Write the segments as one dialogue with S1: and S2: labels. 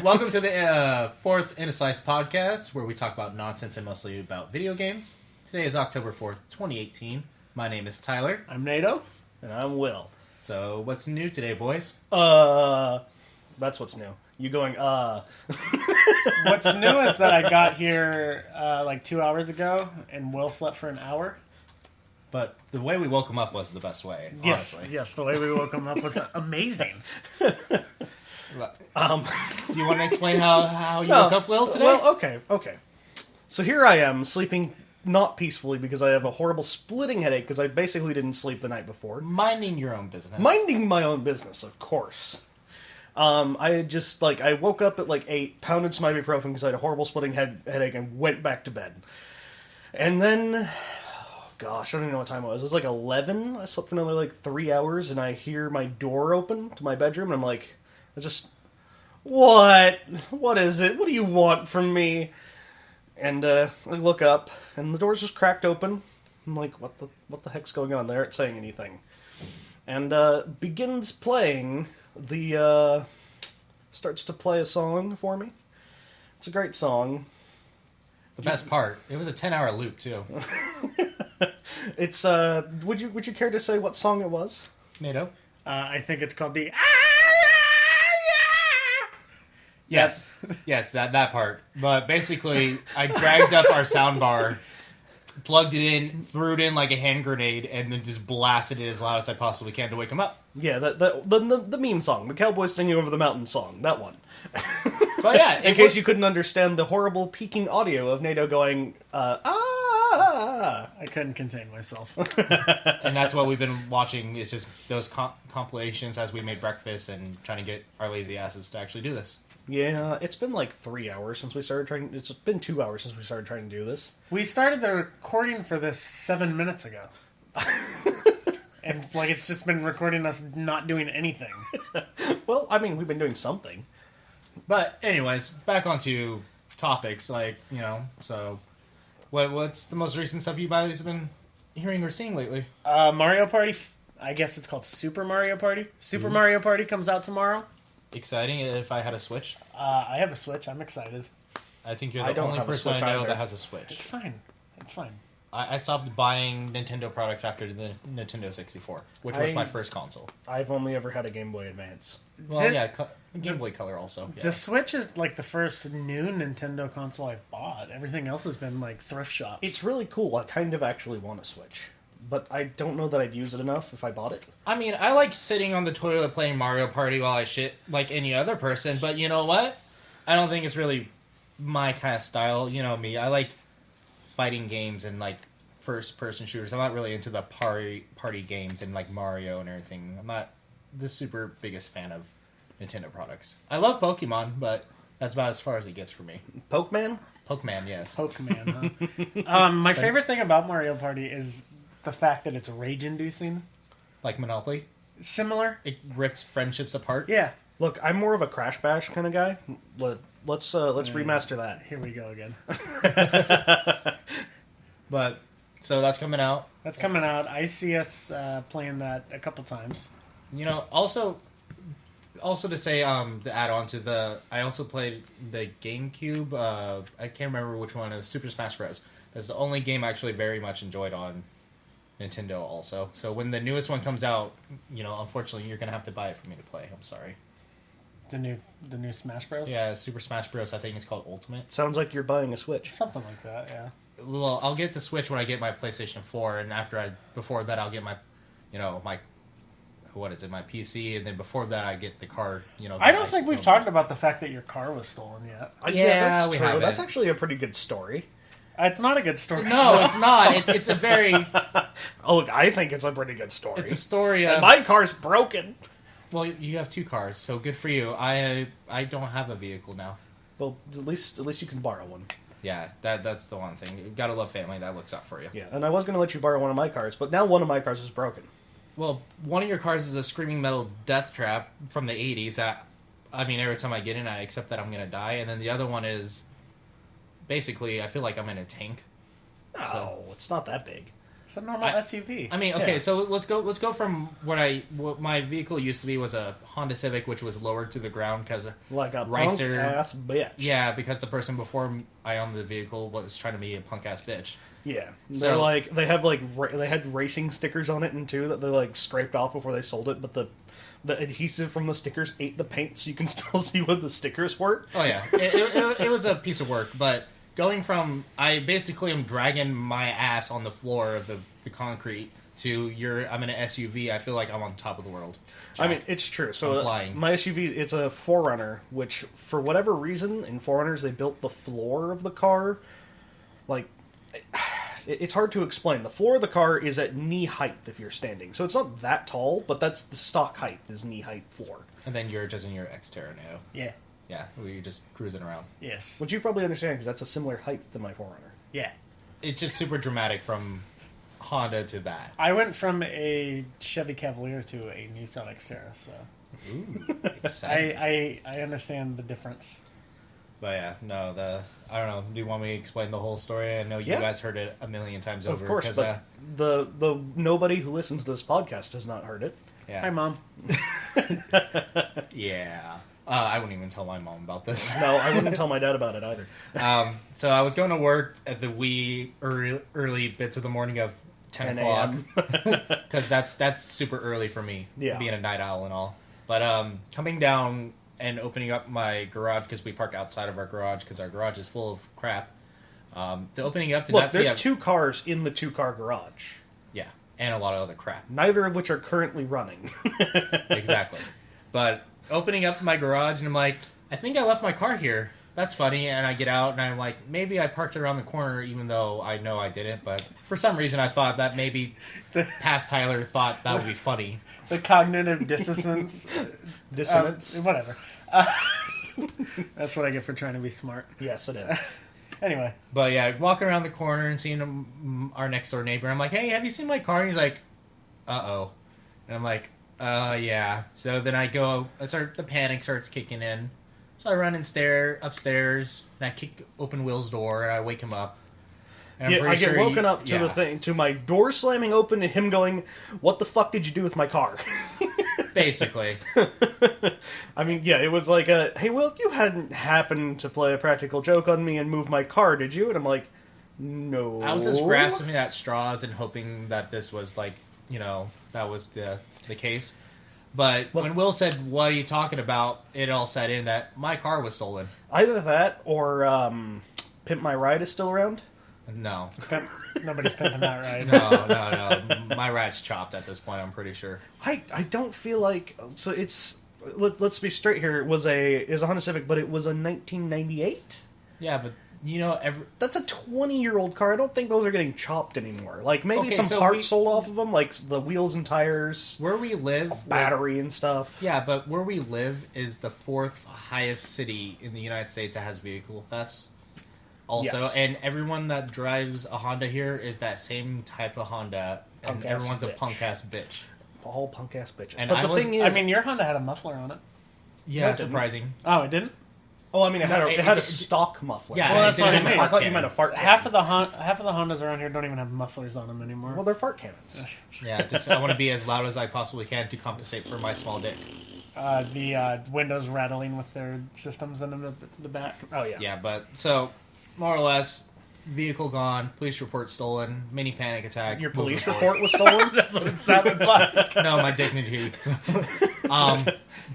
S1: Welcome to the fourth In a Slice podcast, where we talk about nonsense and mostly about video games. Today is October 4th, 2018. My name is Tyler.
S2: I'm NATO.
S3: And I'm Will.
S1: So, what's new today, boys?
S3: That's what's new. You going,
S2: What's new is that I got here like 2 hours ago, and Will slept for an hour.
S1: But the way we woke him up was the best way, honestly.
S2: Yes, the way we woke him up was amazing.
S1: Do you want to explain how you woke up, Will, today?
S3: Well, okay. So here I am, sleeping not peacefully because I have a horrible splitting headache because I basically didn't sleep the night before.
S1: Minding your own business.
S3: Minding my own business, of course. I had just, I woke up at 8, pounded some ibuprofen because I had a horrible splitting headache and went back to bed. And then, gosh, I don't even know what time it was. It was 11. I slept for another 3 hours and I hear my door open to my bedroom and I'm like, what? What is it? What do you want from me? And I look up and the door's just cracked open. I'm like, what the heck's going on? They aren't saying anything. And begins playing starts to play a song for me. It's a great song.
S1: The best part, it was a 10-hour loop, too.
S3: It's, would you care to say what song it was?
S1: NATO?
S2: I think it's called the...
S1: Yes, that part. But basically, I dragged up our soundbar, plugged it in, threw it in like a hand grenade, and then just blasted it as loud as I possibly can to wake him up.
S3: Yeah, the meme song, the Cowboys Singing Over the Mountain song, that one.
S1: But yeah,
S3: in case you couldn't understand the horrible peaking audio of NATO going,
S2: I couldn't contain myself.
S1: And that's what we've been watching, is just those compilations as we made breakfast and trying to get our lazy asses to actually do this.
S3: Yeah, it's been 3 hours since we started trying. It's been 2 hours since we started trying to do this.
S2: We started the recording for this 7 minutes ago. And it's just been recording us not doing anything.
S3: Well, I mean, we've been doing something.
S1: But anyways, back onto topics, so what's the most recent stuff you guys have been hearing or seeing lately?
S2: Mario Party, I guess it's called Super Mario Party. Super Mario Party comes out tomorrow.
S1: Exciting if I had a Switch.
S2: I have a Switch. I'm excited.
S1: I think you're the only person I know that has a Switch.
S2: It's fine.
S1: I stopped buying Nintendo products after the Nintendo 64, which was my first console.
S3: I've only ever had a Game Boy Advance.
S1: Well, Game Boy Color also. Yeah.
S2: The Switch is the first new Nintendo console I've bought. Everything else has been thrift shops.
S3: It's really cool. I kind of actually want a Switch. But I don't know that I'd use it enough if I bought it.
S1: I mean, I like sitting on the toilet playing Mario Party while I shit like any other person, but you know what? I don't think it's really my kind of style. You know me. I like fighting games and first-person shooters. I'm not really into the party games and Mario and everything. I'm not the super biggest fan of Nintendo products. I love Pokemon, but that's about as far as it gets for me.
S3: Pokemon?
S1: Pokemon, yes.
S2: Pokemon, huh? My favorite thing about Mario Party is the fact that it's rage-inducing.
S1: Like Monopoly?
S2: Similar.
S1: It rips friendships apart?
S2: Yeah.
S3: Look, I'm more of a Crash Bash kind of guy. Let's remaster that.
S2: Here we go again.
S1: But, so that's coming out.
S2: That's coming out. I see us playing that a couple times.
S1: Also to say, to add on to I also played the GameCube, I can't remember which one, it was Super Smash Bros. That's the only game I actually very much enjoyed on Nintendo also. So when the newest one comes out, unfortunately you're going to have to buy it for me to play. I'm sorry.
S2: The new Smash Bros?
S1: Yeah, Super Smash Bros. I think it's called Ultimate.
S3: Sounds like you're buying a Switch.
S2: Something like that, yeah.
S1: Well, I'll get the Switch when I get my PlayStation 4, and before that I'll get my, my PC, and then before that I get the car,
S2: I don't think we've talked about the fact that your car was stolen yet.
S3: Yeah, that's true. That's actually a pretty good story.
S2: It's not a good story.
S1: No, it's not. It's a very...
S3: Oh, look, I think it's a pretty good story.
S1: It's a story of...
S3: And my car's broken.
S1: Well, you have 2 cars, so good for you. I don't have a vehicle now.
S3: Well, at least you can borrow one.
S1: Yeah, that's the one thing. You gotta love family. That looks out for you.
S3: Yeah, and I was going to let you borrow one of my cars, but now one of my cars is broken.
S1: Well, one of your cars is a screaming metal death trap from the 80s that, every time I get in, I accept that I'm going to die. And then the other one is, basically, I feel like I'm in a tank.
S3: No, it's not that big.
S2: It's a normal SUV.
S1: I mean, okay,
S3: Yeah.
S1: so let's go from what my vehicle used to be was a Honda Civic, which was lowered to the ground because
S3: Like a
S1: Ricer-
S3: punk-ass bitch.
S1: yeah, because the person before I owned the vehicle was trying to be a punk ass bitch.
S3: Yeah.
S1: So-
S3: They're like, they had racing stickers on it, and too, that they, like, scraped off before they sold it, but the adhesive from the stickers ate the paint, so you can still see what the stickers were.
S1: Oh yeah, it was a piece of work, but going from I basically am dragging my ass on the floor of the concrete to I'm in an SUV. I feel like I'm on top of the world.
S3: I mean, it's true. So
S1: I'm flying.
S3: my SUV, it's a 4Runner, which for whatever reason in 4Runners they built the floor of the car like it's hard to explain. The floor of the car is at knee height if you're standing, so it's not that tall, but that's the stock height is knee height floor.
S1: And then you're just in your Xterra now.
S2: Yeah.
S1: Yeah, where you're just cruising around.
S2: Yes.
S3: Which you probably understand because that's a similar height to my 4Runner.
S2: Yeah.
S1: It's just super dramatic from Honda to that.
S2: I went from a Chevy Cavalier to a Nissan Xterra, so
S1: Ooh, exciting.
S2: I understand the difference.
S1: But yeah, no, I don't know. Do you want me to explain the whole story? I know you
S3: Yeah.
S1: guys heard it a million times over.
S3: Of course,
S1: 'cause,
S3: but the nobody who listens to this podcast has not heard it.
S1: yeah,
S2: Hi, Mom.
S1: yeah. I wouldn't even tell my mom about this.
S3: No, I wouldn't tell my dad about it either.
S1: So I was going to work at the wee early bits of the morning of 10 o'clock. Because that's super early for me,
S3: Yeah.
S1: being a night owl and all. But coming down and opening up my garage, because we park outside of our garage, because our garage is full of crap. To opening it up to
S3: Look,
S1: not see...
S3: there's 2 cars in the 2-car garage,
S1: Yeah, and a lot of other crap.
S3: neither of which are currently running.
S1: Exactly. But opening up my garage, and I'm like, I think I left my car here. That's funny. And I get out, and I'm like, maybe I parked it around the corner, even though I know I didn't. But for some reason, I thought that maybe past Tyler thought that would be funny.
S2: The cognitive dissonance.
S3: Dissonance.
S2: Whatever. That's what I get for trying to be smart.
S3: Yes, it is.
S2: Anyway.
S1: But yeah, walking around the corner and seeing our next door neighbor, I'm like, hey, have you seen my car? And he's like, uh-oh. And I'm like, yeah. So then the panic starts kicking in. So I run and stare upstairs, and I kick open Will's door, and I wake him up. And I'm
S3: Yeah, I
S1: pretty
S3: get
S1: sure
S3: woken up to the thing, to my door slamming open and him going, "What the fuck did you do with my car?"
S1: Basically.
S3: I mean, yeah, it was like "Hey, Will, you hadn't happened to play a practical joke on me and move my car, did you?" And I'm like, "No."
S1: I was just grasping at straws and hoping that this was like, that was the case. But when Will said, "What are you talking about?" it all set in that my car was stolen.
S3: Either that or Pimp My Ride is still around.
S1: No.
S2: Nobody's pimping that right.
S1: No. My rat's chopped at this point, I'm pretty sure.
S3: I don't feel like so. It's let's be straight here. It was a Honda Civic, but it was a 1998.
S1: Yeah, but
S3: That's a 20-year-old car. I don't think those are getting chopped anymore. Like maybe
S1: Okay,
S3: some
S1: so
S3: parts sold off of them, like the wheels and tires,
S1: where we live,
S3: battery and stuff.
S1: yeah, but where we live is the 4th highest city in the United States that has vehicle thefts. Also,
S3: Yes.
S1: and everyone that drives a Honda here is that same type of Honda, and
S3: Punk-ass
S1: everyone's a
S3: bitch.
S1: punk ass bitch.
S3: All punk ass bitches.
S1: And
S3: but
S1: I
S3: the
S1: was-
S3: thing is,
S2: I mean, your Honda had a muffler on it.
S1: Yeah,
S3: No, it didn't.
S1: surprising.
S2: Oh, it didn't?
S3: oh, I mean, it had
S1: No,
S3: it had a
S1: it-
S3: stock muffler.
S1: Yeah,
S2: Well, that's
S1: it
S2: what
S1: didn't
S2: I
S1: have a
S2: mean.
S3: I
S1: fart
S3: thought you
S1: cannon.
S3: meant a fart.
S2: Half of
S3: cannon.
S2: the Hondas around here don't even have mufflers on them anymore.
S3: Well, they're fart cannons.
S1: Yeah, just I want to be as loud as I possibly can to compensate for my small dick.
S2: The windows rattling with their systems in the back.
S3: Oh yeah.
S1: Yeah, but so more or less, vehicle gone, police report stolen, mini panic attack.
S3: Your
S1: moving
S3: police
S1: forward.
S3: report was stolen.
S2: That's what it sounded like.
S1: No, my dignity.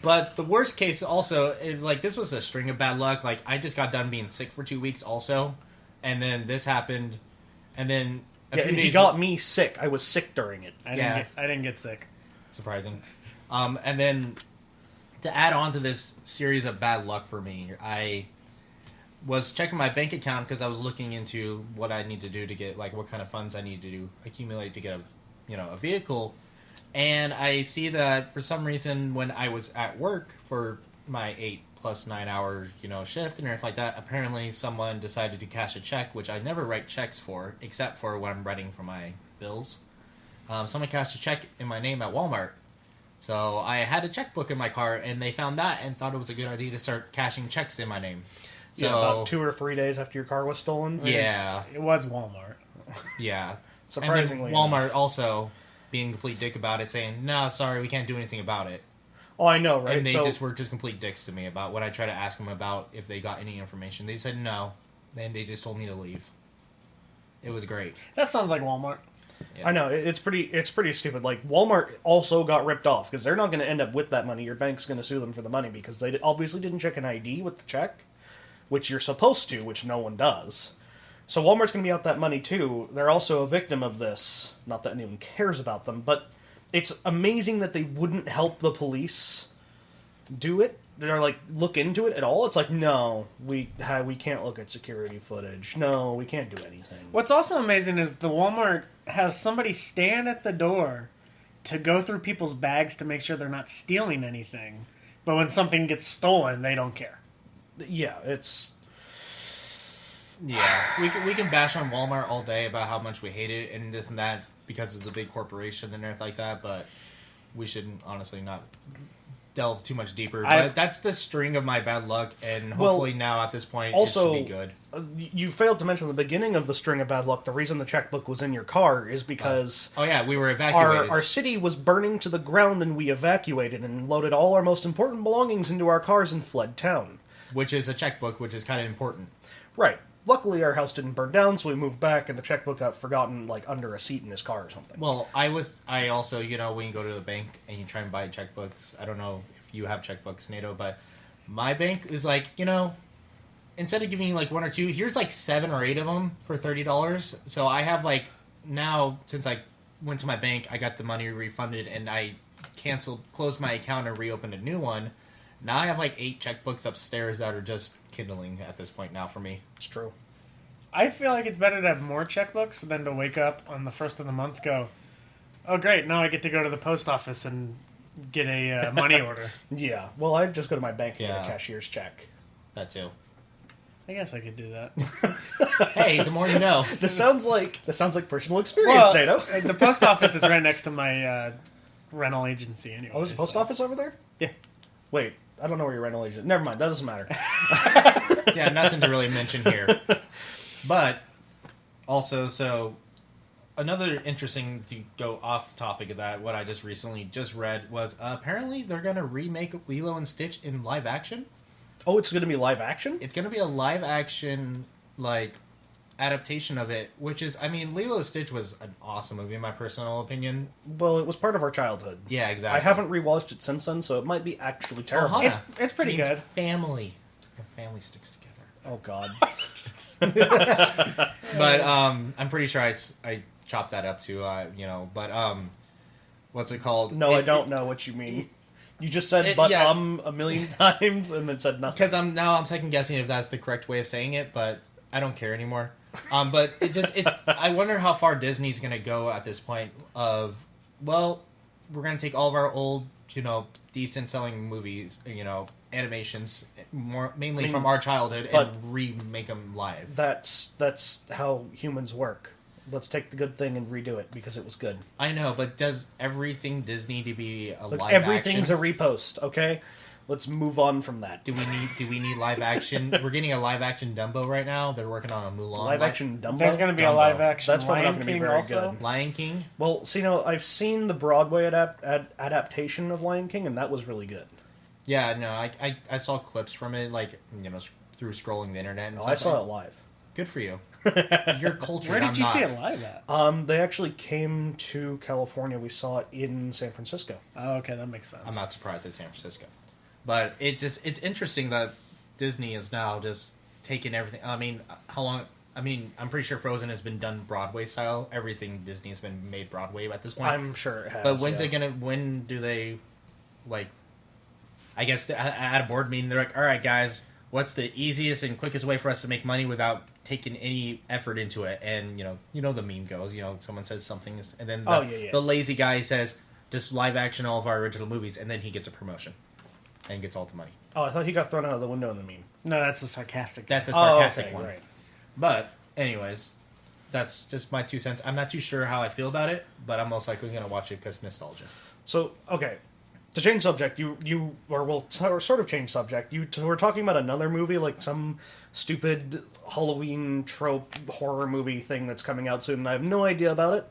S1: But the worst case also, this was a string of bad luck. Like, I just got done being sick for 2 weeks also, and then this happened, and then a
S3: Yeah,
S1: few
S3: and he
S1: days...
S3: got me sick. I was sick during it.
S2: I
S1: Yeah.
S2: didn't get sick.
S1: Surprising. And then, to add on to this series of bad luck for me, I was checking my bank account because I was looking into what I need to do to get, like, what kind of funds I need to accumulate to get a vehicle. And I see that for some reason when I was at work for my 8 plus 9 hour, shift and everything like that, apparently someone decided to cash a check, which I never write checks for, except for when I'm writing for my bills. Someone cashed a check in my name at Walmart. So I had a checkbook in my car, and they found that and thought it was a good idea to start cashing checks in my name. So
S3: Yeah, about 2 or 3 days after your car was stolen.
S1: yeah.
S2: It was Walmart.
S1: Yeah.
S3: Surprisingly,
S1: and then Walmart also being a complete dick about it, saying, "No, sorry, we can't do anything about it."
S3: Oh, I know, right?
S1: And they
S3: So,
S1: just were just complete dicks to me about when I tried to ask them about if they got any information. They said no, and they just told me to leave. It was great.
S2: That sounds like Walmart.
S1: Yeah.
S3: I know it's pretty stupid. Like Walmart also got ripped off because they're not going to end up with that money. Your bank's going to sue them for the money because they obviously didn't check an ID with the check, which you're supposed to, which no one does. So Walmart's going to be out that money too. They're also a victim of this. Not that anyone cares about them, but it's amazing that they wouldn't help the police do it. They're like, look into it at all. It's like, no, we can't look at security footage. No, we can't do anything.
S2: What's also amazing is the Walmart has somebody stand at the door to go through people's bags to make sure they're not stealing anything. But when something gets stolen, they don't care.
S3: Yeah, it's...
S1: Yeah, we can bash on Walmart all day about how much we hate it and this and that because it's a big corporation and everything like that, but we shouldn't honestly not delve too much deeper. But that's the string of my bad luck, and hopefully now at this point
S3: also,
S1: it should be good.
S3: You failed to mention the beginning of the string of bad luck. The reason the checkbook was in your car is because
S1: oh yeah, we were evacuated.
S3: Our city was burning to the ground, and we evacuated and loaded all our most important belongings into our cars and fled town.
S1: Which is a checkbook, which is kind of important.
S3: Right. Luckily, our house didn't burn down, so we moved back, and the checkbook got forgotten, like, under a seat in his car or something.
S1: Well, I also, when you go to the bank and you try and buy checkbooks, I don't know if you have checkbooks, NATO, but my bank is like, instead of giving you, like, one or two, here's, like, 7 or 8 of them for $30. So I have, like, now, since I went to my bank, I got the money refunded, and I closed my account and reopened a new one. Now I have, like, 8 checkbooks upstairs that are just kindling at this point now for me.
S3: It's true.
S2: I feel like it's better to have more checkbooks than to wake up on the first of the month go, oh great, now I get to go to the post office and get a money order.
S3: Yeah. Well, I just go to my bank and get
S1: Yeah.
S3: a cashier's check.
S1: That too.
S2: I guess I could do that.
S1: Hey, the more you know.
S3: This sounds like personal experience, NATO.
S2: The post office is right next to my rental agency anyway.
S3: Oh, there's a post office over there?
S2: Yeah.
S3: Wait, I don't know where your rental agent... Never mind, that doesn't matter.
S1: Yeah, nothing to really mention here. But, also, so, another interesting, to go off topic of that, what I just recently read was, apparently they're going to remake Lilo and Stitch in live action.
S3: Oh, it's going to be live action?
S1: It's going to be a live action, like, adaptation of it, which is, Lilo and Stitch was an awesome movie in my personal opinion.
S3: Well, it was part of our childhood.
S1: Yeah, exactly.
S3: I haven't rewatched it since then, so it might be actually terrible.
S1: Hannah,
S2: It's pretty good.
S1: Family. And family sticks together.
S3: Oh, God.
S1: But I'm pretty sure I chopped that up too, but what's it called?
S3: No, I don't know what you mean. You just said a million times and then said nothing.
S1: Because I'm second guessing if that's the correct way of saying it, but I don't care anymore. But I wonder how far Disney's going to go at this point of, well, we're going to take all of our old, decent selling movies, animations, mainly from our childhood, and remake them live.
S3: That's how humans work. Let's take the good thing and redo it because it was good.
S1: I know, but does everything Disney need to be a
S3: Look,
S1: live
S3: everything's
S1: action?
S3: a repost, okay? Let's move on from that.
S1: Do we need live action? We're getting a live action Dumbo right now. They're working on a Mulan.
S3: Live action Dumbo?
S2: There's going to be
S1: Dumbo.
S2: a live action
S3: That's probably not
S2: Lion
S3: going to be
S2: King
S3: very
S2: also.
S3: good.
S1: Lion King.
S3: Well, see, I've seen the Broadway adaptation of Lion King, and that was really good.
S1: Yeah, no, I saw clips from it, like, through scrolling the internet. And
S3: No,
S1: stuff.
S3: I saw it live.
S1: Good for you. You're cultured.
S2: Where did
S1: I'm
S2: you
S1: not.
S2: see it live at?
S3: They actually came to California. We saw it in San Francisco.
S2: Oh, okay, that makes sense.
S1: I'm not surprised it's San Francisco, but it's interesting that Disney is now just taking everything. How long? I'm pretty sure Frozen has been done Broadway style. Everything Disney has been made Broadway at this point.
S3: I'm sure it has.
S1: But when do they, like, I guess at a board meeting, they're like, all right, guys, what's the easiest and quickest way for us to make money without taking any effort into it? And, the meme goes, someone says something, and then the lazy guy says, just live action all of our original movies, and then he gets a promotion and gets all the money.
S3: Oh, I thought he got thrown out of the window in the meme.
S2: No, that's a sarcastic.
S1: That's a sarcastic
S3: okay,
S1: one.
S3: right.
S1: But, anyways, that's just my 2 cents. I'm not too sure how I feel about it, but I'm most likely going to watch it because nostalgia.
S3: So, okay. To change subject, sort of change subject. You were talking about another movie, like some stupid Halloween trope horror movie thing that's coming out soon, and I have no idea about it.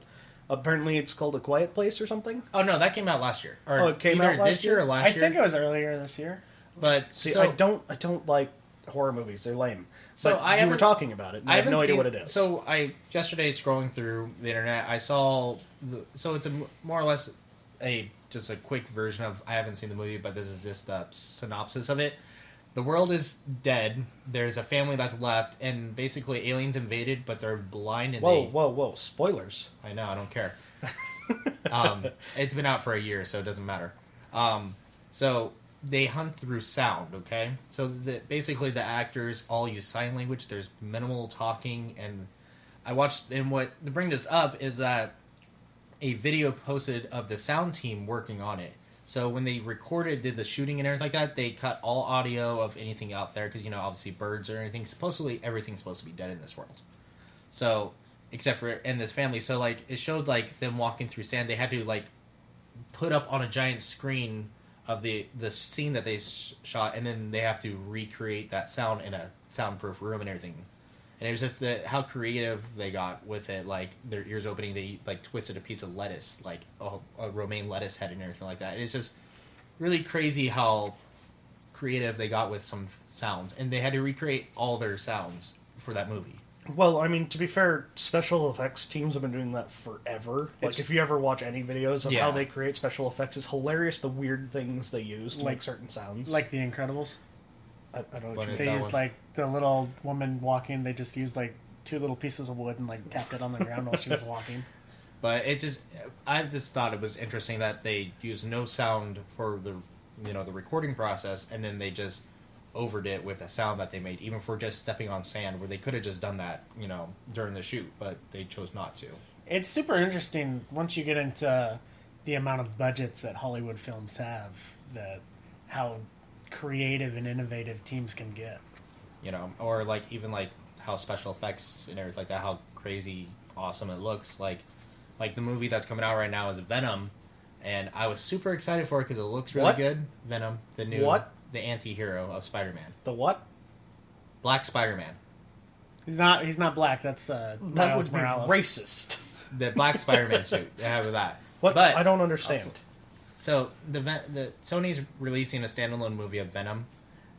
S3: Apparently it's called A Quiet Place or something.
S1: Oh, no, that came out last year. Or
S3: it came out last
S1: this year or last
S2: I
S1: year?
S2: think it was earlier this year.
S1: But,
S3: See,
S1: so,
S3: I don't like horror movies. They're lame.
S1: So
S3: But you were talking about it, and I have no idea what it is.
S1: So yesterday scrolling through the internet, I saw, so it's more or less just a quick version of, I haven't seen the movie, but this is just the synopsis of it. The world is dead. There's a family that's left, and basically aliens invaded, but they're blind. And
S3: Whoa! Spoilers.
S1: I know, I don't care. It's been out for a year, so it doesn't matter. So they hunt through sound, okay? So basically the actors all use sign language. There's minimal talking, and I watched, and what to bring this up is that a video posted of the sound team working on it. So when they did the shooting and everything like that, they cut all audio of anything out there because, obviously birds or anything. Supposedly everything's supposed to be dead in this world. So, except for in this family. So, it showed, them walking through sand. They had to, put up on a giant screen of the scene that they shot, and then they have to recreate that sound in a soundproof room and everything. And it was just how creative they got with it. Their ears opening, they twisted a piece of lettuce, a romaine lettuce head and everything like that. It's just really crazy how creative they got with some sounds, and they had to recreate all their sounds for that movie.
S3: Well, I mean, to be fair, special effects teams have been doing that forever. If you ever watch any videos of how they create special effects, it's hilarious the weird things they use to make certain sounds.
S2: Like The Incredibles.
S3: I don't know what you
S2: They used the little woman walking. They just used two little pieces of wood and tapped it on the ground while she was walking.
S1: But I just thought it was interesting that they used no sound for the recording process, and then they just overdid it with a sound that they made, even for just stepping on sand, where they could have just done that during the shoot, but they chose not to.
S2: It's super interesting once you get into the amount of budgets that Hollywood films have, how creative and innovative teams can get.
S1: Or even how special effects and everything like that, how crazy awesome it looks. Like the movie that's coming out right now is Venom, and I was super excited for it because it looks really good. Venom, the new the anti-hero of Spider-Man.
S3: The what?
S1: Black Spider-Man.
S2: He's not black. That's
S3: that
S2: Miles
S3: would be
S2: Morales.
S3: racist.
S1: The Black Spider-Man suit. They have that.
S3: What?
S1: But
S3: I don't understand.
S1: Also, so the Sony's releasing a standalone movie of Venom,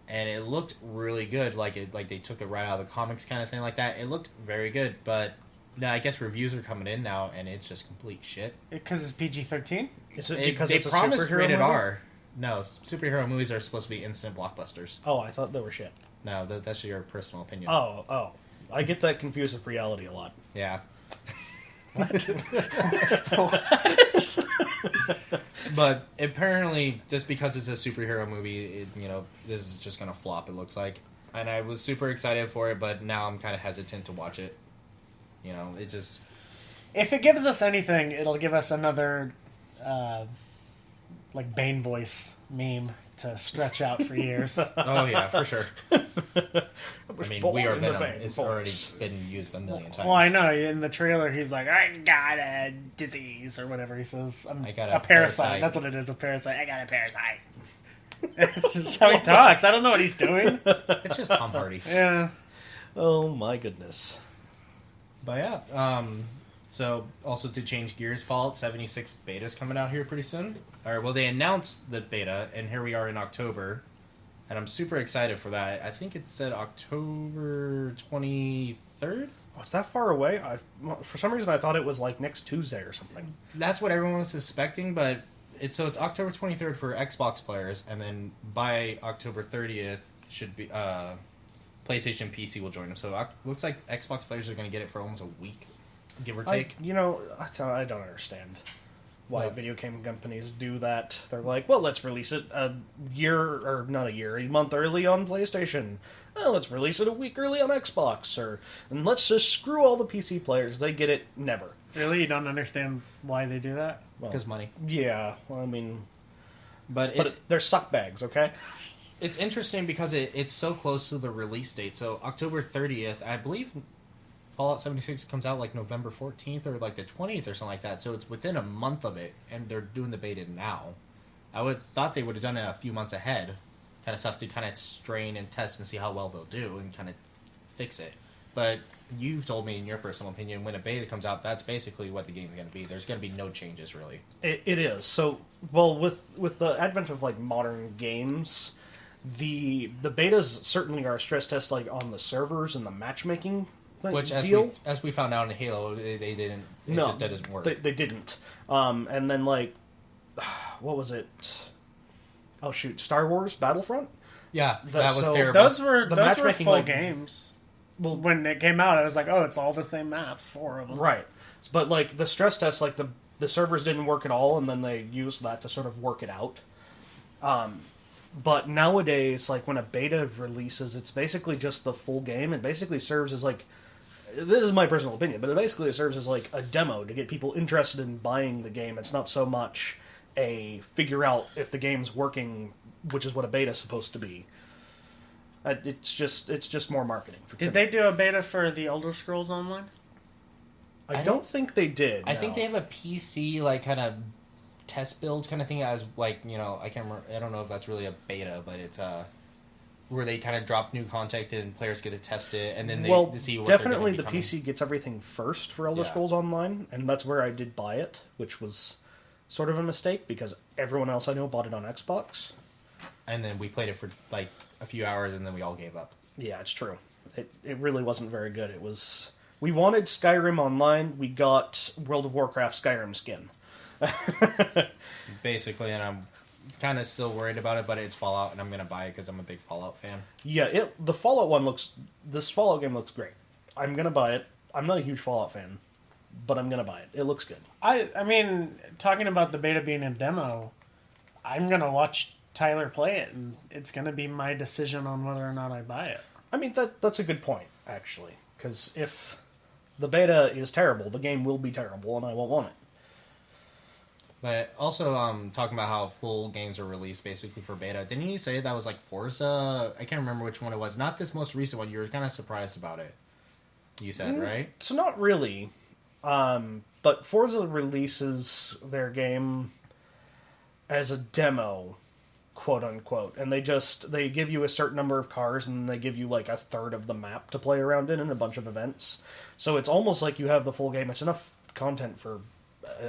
S1: and it looked really good. Like they took it right out of the comics, kind of thing like that. It looked very good, but now I guess reviews are coming in now, and it's just complete shit.
S2: Because it's PG-13.
S3: Is it because
S1: they
S3: it's a
S1: promised
S3: superhero
S1: rated
S3: movie?
S1: R? No, superhero movies are supposed to be instant blockbusters.
S3: Oh, I thought they were shit.
S1: No, that's your personal opinion.
S3: Oh. I get that confused with reality a lot.
S1: Yeah.
S2: What?
S1: But apparently, just because it's a superhero movie, this is just gonna flop. It looks like, and I was super excited for it, but now I'm kind of hesitant to watch it. It just.
S2: If it gives us anything, it'll give us another, Bane voice meme to stretch out for years.
S1: Oh yeah, for sure. I mean, We Are
S3: born in the
S1: Venom.
S3: Bane
S1: It's
S3: voice.
S1: already been used a million times.
S2: Well, I know. In the trailer, he's like, I got a disease, or whatever he says.
S1: I got
S2: a
S1: a
S2: parasite.
S1: parasite.
S2: That's what it is, a parasite. I got a parasite. That's how he talks. I don't know what he's doing.
S1: It's just Tom Hardy.
S2: Yeah.
S3: Oh my goodness.
S1: But yeah, so also to change gears, Fallout 76 beta's coming out here pretty soon. They announced the beta, and here we are in October, and I'm super excited for that. I think it said October 23rd?
S3: Oh, it's that far away? For some reason I thought it was next Tuesday or something.
S1: That's what everyone was suspecting, but it's October 23rd for Xbox players, and then by October 30th should be PlayStation PC will join them. So it looks like Xbox players are going to get it for almost a week, give or take.
S3: I don't understand why video game companies do that. They're like, well, let's release it a month early on PlayStation. Well, let's release it a week early on Xbox. And let's just screw all the PC players. They get it never.
S2: Really? You don't understand why they do that?
S1: Because money.
S3: Yeah, well, I mean...
S1: But
S3: they're suckbags, okay?
S1: It's interesting because it's so close to the release date. So October 30th, I believe Fallout 76 comes out November 14th or the 20th or something like that. So it's within a month of it, and they're doing the beta now. I would thought they would have done it a few months ahead, kind of stuff to kind of strain and test and see how well they'll do and kind of fix it. But you've told me, in your personal opinion, when a beta comes out, that's basically what the game's going to be. There's going to be no changes, really.
S3: It is. So, well, with the advent of like modern games, the betas certainly are a stress test like on the servers and the matchmaking thing,
S1: Which, as we found out in Halo, they didn't.
S3: No,
S1: Just doesn't work.
S3: They didn't. And then like, what was it? Oh shoot, Star Wars Battlefront.
S1: Yeah, that was
S3: so
S1: terrible.
S2: Those were
S3: matchmaking,
S2: full
S3: like,
S2: games.
S3: Well,
S2: When it came out, I was like, oh, it's all the same maps, 4 of them.
S3: right. But like the stress tests, like the servers didn't work at all, and then they used that to sort of work it out. But nowadays, like when a beta releases, it's basically just the full game. It basically serves as like, this is my personal opinion, but it basically serves as like a demo to get people interested in buying the game. It's not so much a figure out if the game's working, which is what a beta's supposed to be. It's just more marketing.
S2: Did they do a beta for the Elder Scrolls Online?
S3: I don't think they did.
S1: I
S3: no.
S1: think they have a PC like kind of test build kind of thing as like I can't remember, I don't know if that's really a beta, but it's where they kind of drop new content and players get to test it and then they see what
S3: definitely the
S1: becoming.
S3: PC gets everything first for Elder
S1: Yeah.
S3: Scrolls Online, and that's where I did buy it, which was sort of a mistake because everyone else I know bought it on Xbox.
S1: And then we played it for like a few hours and then we all gave up.
S3: Yeah, it's true. It really wasn't very good. It was. We wanted Skyrim Online. We got World of Warcraft Skyrim skin.
S1: Basically, and I'm kind of still worried about it, but it's Fallout and I'm going to buy it because I'm a big Fallout fan.
S3: Yeah, the Fallout one looks. This Fallout game looks great. I'm gonna buy it. I'm not a huge Fallout fan, but I'm gonna buy it. It looks good.
S2: I mean, talking about the beta being a demo, I'm going to watch Tyler play it, and it's going to be my decision on whether or not I buy it.
S3: I mean, that's a good point, actually. Because if the beta is terrible, the game will be terrible, and I won't want it.
S1: But also, talking about how full games are released basically for beta, didn't you say that was like Forza? I can't remember which one it was. Not this most recent one. You were kind of surprised about it. You said, right?
S3: So not really. But Forza releases their game as a demo, quote unquote, and they give you a certain number of cars and they give you like a third of the map to play around in and a bunch of events. So it's almost like you have the full game. It's enough content for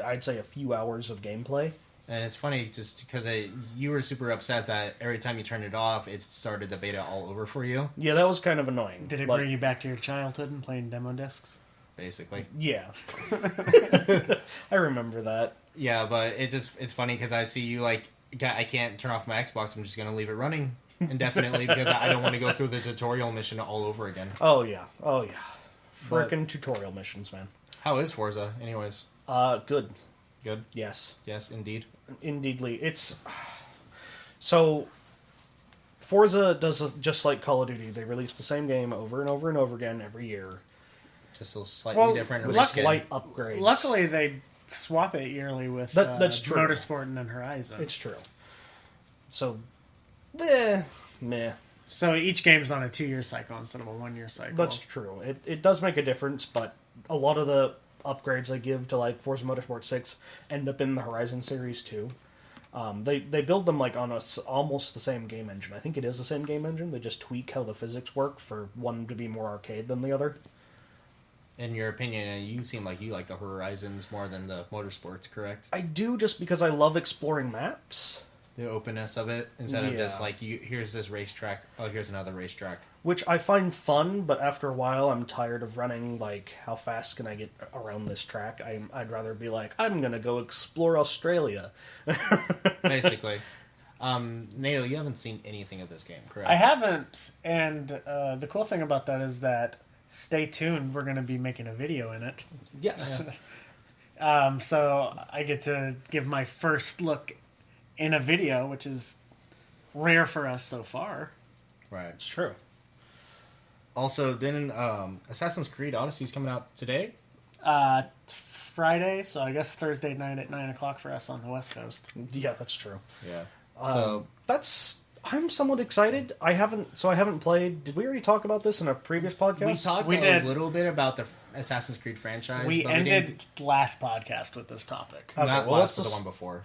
S3: I'd say a few hours of gameplay.
S1: And it's funny just because you were super upset that every time you turned it off, it started the beta all over for you.
S3: Yeah, that was kind of annoying.
S2: Did it
S3: Like,
S2: bring you back to your childhood and playing demo discs?
S1: Basically.
S3: Yeah. I remember that.
S1: Yeah, but it's funny because I see you like, I can't turn off my Xbox. I'm just going to leave it running indefinitely because I don't want to go through the tutorial mission all over again.
S3: Oh yeah.
S1: But-
S3: Frickin' tutorial missions, man.
S1: How is Forza, anyways?
S3: Good.
S1: Good?
S3: Yes.
S1: Yes, indeed.
S3: Indeedly. It's... So, Forza does just like Call of Duty. They release the same game over and over and over again every year.
S1: Just a slightly different
S3: With
S1: reskin.
S3: slight upgrades.
S2: Luckily, they swap it yearly with
S3: That's true.
S2: Motorsport and then Horizon.
S3: It's true. So, meh.
S2: So each game's on a 2-year cycle instead of a 1-year cycle.
S3: That's true. It does make a difference, but a lot of the upgrades they give to like Forza Motorsport 6 end up in the Horizon series too. They build them like on almost the same game engine. I think it is the same game engine. They just tweak how the physics work for one to be more arcade than the other.
S1: In your opinion, you seem like you like the Horizons more than the Motorsports, correct?
S3: I do, just because I love exploring maps.
S1: The openness of it, instead of just
S3: Yeah.
S1: like, here's this racetrack, oh, here's another racetrack.
S3: Which I find fun, but after a while I'm tired of running, like, how fast can I get around this track? I'd rather be like, I'm gonna go explore Australia.
S1: Basically. Nato, you haven't seen anything of this game, correct?
S2: I haven't, and the cool thing about that is that, stay tuned, we're going to be making a video in it.
S3: Yes.
S2: So I get to give my first look in a video, which is rare for us so far.
S1: Right.
S3: It's true.
S1: Also, didn't Assassin's Creed Odyssey's coming out today?
S2: Friday, so I guess Thursday night at 9 o'clock for us on the West Coast.
S3: Yeah, that's true.
S1: Yeah.
S3: I'm somewhat excited. I haven't played. Did we already talk about this in a previous podcast?
S1: We talked
S2: We
S1: a
S2: did.
S1: little bit about the Assassin's Creed franchise.
S2: We
S1: but
S2: ended last podcast with this topic.
S3: Okay,
S1: not
S3: well,
S1: last,
S3: let's
S1: but the
S3: just-
S1: one before.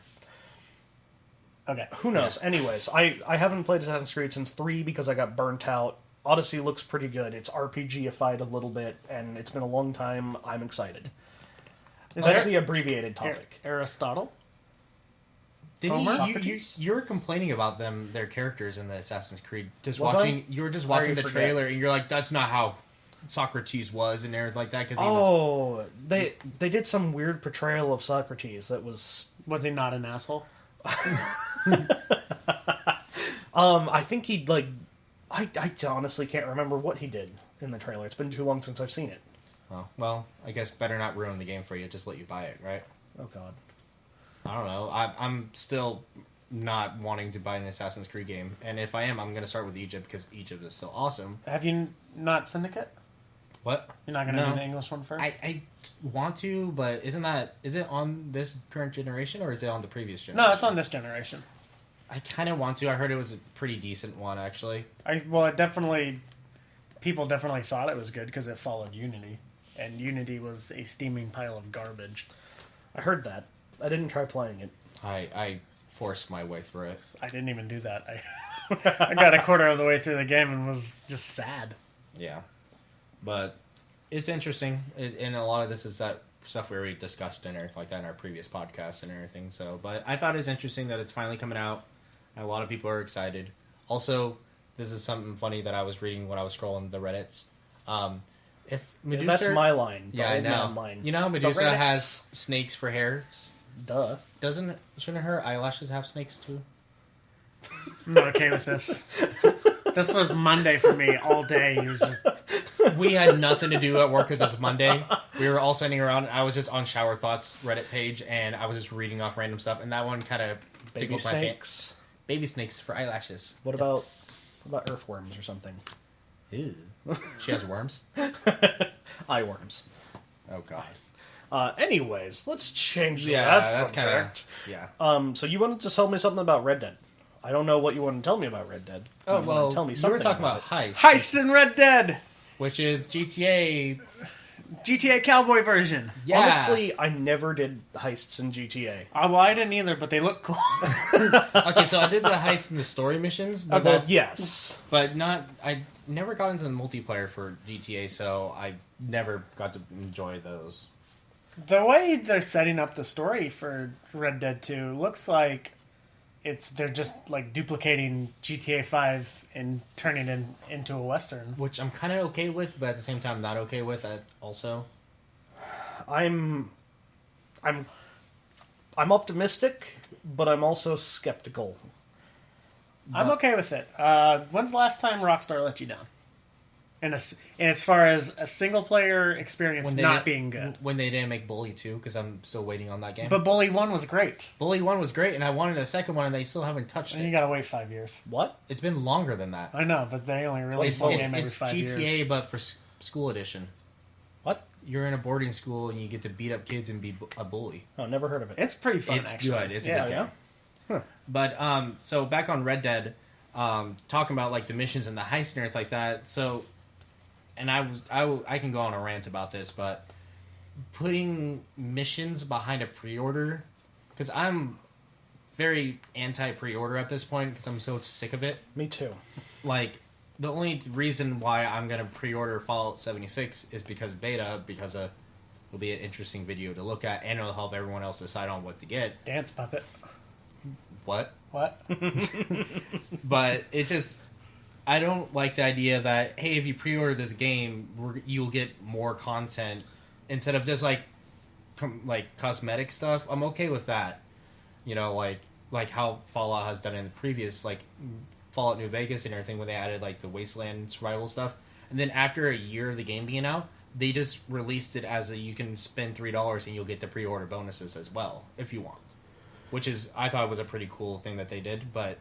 S2: Okay.
S3: Who knows? Anyways, I haven't played Assassin's Creed since 3 because I got burnt out. Odyssey looks pretty good. It's RPG-ified a little bit, and it's been a long time. I'm excited. That's the abbreviated topic.
S2: Aristotle?
S1: Didn't you,
S3: Socrates?
S1: you were complaining about their characters in the Assassin's Creed. You were just
S3: Or
S1: watching
S3: you
S1: the
S3: forget?
S1: trailer and you're like, that's not how Socrates was and everything like that. Cause
S3: They did some weird portrayal of Socrates that was...
S2: Was he not an asshole?
S3: I think he'd like... I honestly can't remember what he did in the trailer. It's been too long since I've seen it.
S1: Oh, well, I guess better not ruin the game for you. Just let you buy it, right?
S3: Oh, God.
S1: I don't know. I'm still not wanting to buy an Assassin's Creed game. And if I am, I'm going to start with Egypt because Egypt is still awesome.
S2: Have you not Syndicate?
S1: What?
S2: You're not going to do the English one first?
S1: I want to, but is it on this current generation or is it on the previous generation?
S2: No, it's on this generation.
S1: I kind of want to. I heard it was a pretty decent one, actually.
S2: People definitely thought it was good because it followed Unity. And Unity was a steaming pile of garbage.
S3: I heard that. I didn't try playing it.
S1: I forced my way through it.
S2: I didn't even do that. I got a quarter of the way through the game and was just sad.
S1: Yeah. But it's interesting. And a lot of this is that stuff we already discussed and everything like that in our previous podcasts and everything. So, but I thought it was interesting that it's finally coming out. And a lot of people are excited. Also, this is something funny that I was reading when I was scrolling the Reddits. If Medusa,
S3: That's my line.
S1: Yeah, I know.
S3: Line.
S1: You know how Medusa has snakes for hairs?
S3: Duh.
S1: Shouldn't her eyelashes have snakes too?
S2: I'm not okay with this. This was Monday for me all day. It was just...
S1: We had nothing to do at work because it's Monday. We were all sitting around. I was just on Shower Thoughts Reddit page, and I was just reading off random stuff, and that one kind of
S3: Baby
S1: tickled my
S3: snakes.
S1: Baby snakes for eyelashes.
S3: What about earthworms or something?
S1: Ew. She has worms?
S3: Eye worms.
S1: Oh, God.
S3: Anyways, let's change
S1: Yeah,
S3: that
S1: that's kind of...
S3: subject.
S1: Yeah.
S3: So you wanted to tell me something about Red Dead. I don't know what you want to tell me about Red Dead.
S1: Oh,
S3: You
S1: well,
S3: wanna tell me
S1: you
S3: something
S1: were talking about
S3: it.
S1: Heist.
S2: Heist in Red Dead!
S1: Which is GTA.
S2: GTA Cowboy version.
S1: Yeah.
S3: Honestly, I never did heists in GTA.
S2: Well, I didn't either, but they look cool.
S1: Okay, so I did the heist and the story missions, but that's...
S3: Yes.
S1: But not... I never got into the multiplayer for GTA, so I never got to enjoy those.
S2: The way they're setting up the story for Red Dead 2 looks like they're just like duplicating GTA 5 and turning it into a Western.
S1: Which I'm kind of okay with, but at the same time not okay with it also.
S3: I'm optimistic, but I'm also skeptical.
S2: I'm okay with it. When's the last time Rockstar let you down? And as far as a single player experience not being good.
S1: When they didn't make Bully 2, because I'm still waiting on that game.
S2: But Bully 1 was great.
S1: Bully 1 was great, and I wanted a second one, and they still haven't touched
S2: And
S1: it.
S2: you gotta wait 5 years.
S3: What?
S1: It's been longer than that.
S2: I know, but they only release one game every 5 years.
S1: It's GTA, but for school edition.
S3: What?
S1: You're in a boarding school, and you get to beat up kids and be a bully.
S3: Oh, never heard of it.
S2: It's pretty fun,
S1: It's
S2: actually.
S1: good. It's a
S2: yeah,
S1: good
S2: yeah.
S1: game. Huh. But, so back on Red Dead, talking about, like, the missions and the heist and everything like that, so... And I can go on a rant about this, but putting missions behind a pre-order, because I'm very anti-pre-order at this point because I'm so sick of it.
S3: Me too.
S1: Like, the only reason why I'm going to pre-order Fallout 76 is because it'll be an interesting video to look at, and it'll help everyone else decide on what to get.
S2: Dance puppet.
S1: What?
S2: What?
S1: But it just... I don't like the idea that, hey, if you pre-order this game, you'll get more content instead of just like cosmetic stuff. I'm okay with that, you know, like how Fallout has done in the previous, like Fallout New Vegas and everything, when they added like the Wasteland survival stuff, and then after a year of the game being out, they just released it as you can spend $3 and you'll get the pre-order bonuses as well if you want, which is I thought was a pretty cool thing that they did, but.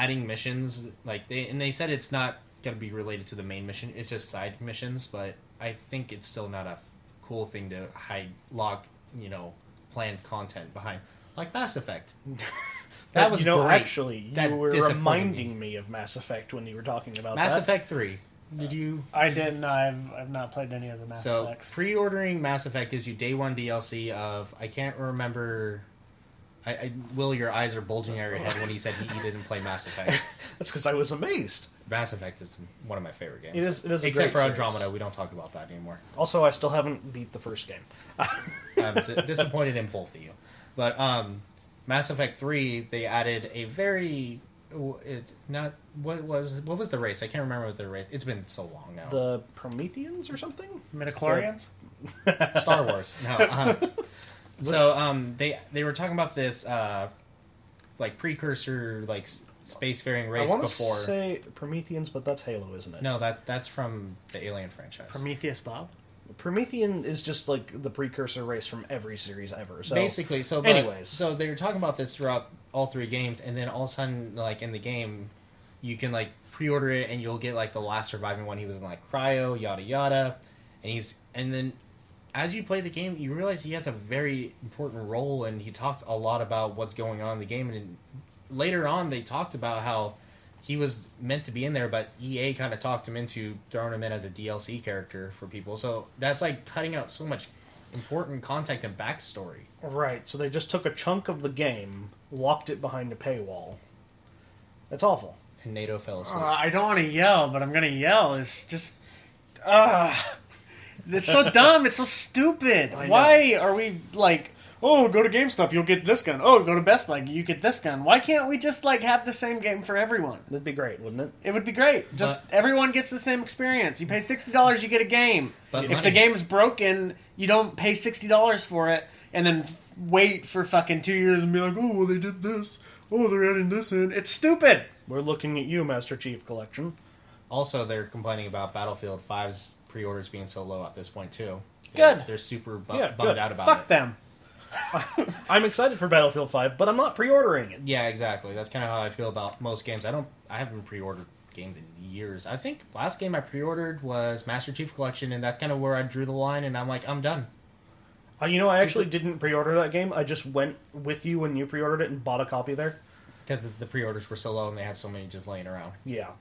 S1: Adding missions, they said it's not going to be related to the main mission. It's just side missions, but I think it's still not a cool thing to lock, planned content behind, like Mass Effect. That was great.
S3: Actually,
S1: That
S3: you were
S1: disappointed
S3: reminding me of Mass Effect when you were talking about
S1: Mass
S3: that.
S1: Effect 3. Did you?
S2: I didn't. I've not played any of the Mass Effects.
S1: Pre-ordering Mass Effect gives you day one DLC of I can't remember. Will, your eyes are bulging out of your head when he said he didn't play Mass Effect.
S3: That's because I was amazed.
S1: Mass Effect is one of my favorite games.
S3: It is a
S1: Except
S3: great
S1: for
S3: series.
S1: Andromeda, we don't talk about that anymore.
S3: Also, I still haven't beat the first game.
S1: I'm disappointed in both of you. But Mass Effect 3, they added a very... It's not... What was the race? I can't remember what the race... It's been so long now.
S3: The Prometheans or something?
S2: Midichlorians?
S1: Star Wars. No. So they were talking about this like precursor like spacefaring race
S3: I want to
S1: before.
S3: say Prometheans, but that's Halo, isn't it?
S1: No, that's from the Alien franchise.
S2: Prometheus Bob?
S3: Promethean is just like the precursor race from every series ever. So
S1: Basically,
S3: anyways.
S1: so they were talking about this throughout all 3 games, and then all of a sudden, like in the game, you can like pre-order it, and you'll get like the last surviving one. He was in like cryo, yada yada, and then as you play the game, you realize he has a very important role, and he talks a lot about what's going on in the game. And later on, they talked about how he was meant to be in there, but EA kind of talked him into throwing him in as a DLC character for people. So that's like cutting out so much important content and backstory.
S3: Right, so they just took a chunk of the game, locked it behind a paywall. That's awful.
S1: And NATO fell asleep.
S2: I don't want to yell, but I'm going to yell. It's just... it's so dumb. It's so stupid.
S3: I know.
S2: Why are we like... Oh, go to GameStop, you'll get this gun. Oh, go to Best Buy, you get this gun. Why can't we just like have the same game for everyone?
S3: That'd be great, wouldn't it?
S2: It would be great. Just everyone gets the same experience. You pay $60, you get a game.
S1: But
S2: If
S1: money.
S2: the game's broken, you don't pay $60 for it and then wait for fucking 2 years and be like, oh, well, they did this. Oh, they're adding this in. It's stupid.
S3: We're looking at you, Master Chief Collection.
S1: Also, they're complaining about Battlefield 5's pre-orders being so low at this point, too.
S2: Good.
S1: They're super
S3: Yeah,
S1: bummed
S3: good.
S1: out about
S2: Fuck
S1: it.
S2: them.
S3: I'm excited for Battlefield 5, but I'm not pre-ordering it.
S1: Yeah, exactly. That's kind of how I feel about most games. I haven't pre-ordered games in years. I think last game I pre-ordered was Master Chief Collection, and that's kind of where I drew the line, and I'm like, I'm done.
S3: I actually didn't pre-order that game. I just went with you when you pre-ordered it and bought a copy there.
S1: Because the pre-orders were so low, and they had so many just laying around.
S3: Yeah.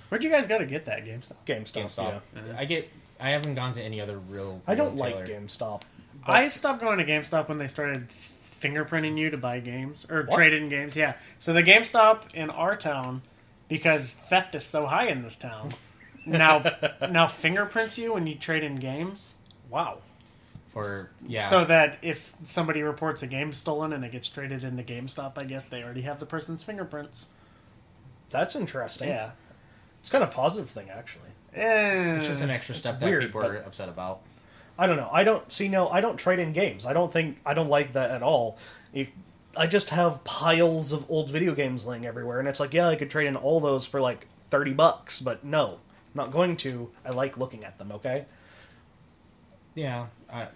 S2: Where'd you guys go to get that GameStop?
S3: GameStop.
S1: GameStop.
S3: Yeah.
S1: I haven't gone to any other real
S3: I don't
S1: retailer.
S3: like GameStop.
S2: I stopped going to GameStop when they started fingerprinting you to buy games or
S3: What?
S2: trade in games. Yeah. So the GameStop in our town, because theft is so high in this town, now fingerprints you when you trade in games.
S3: Wow.
S2: So that if somebody reports a game stolen and it gets traded into GameStop, I guess they already have the person's fingerprints.
S3: That's interesting.
S2: Yeah.
S3: It's kind of a positive thing, actually.
S1: It's just an extra step that
S3: weird,
S1: people are upset about.
S3: I don't know. I don't trade in games. I don't like that at all. I just have piles of old video games laying everywhere, and it's like, yeah, I could trade in all those for like $30, but no, I'm not going to. I like looking at them, okay?
S1: Yeah. I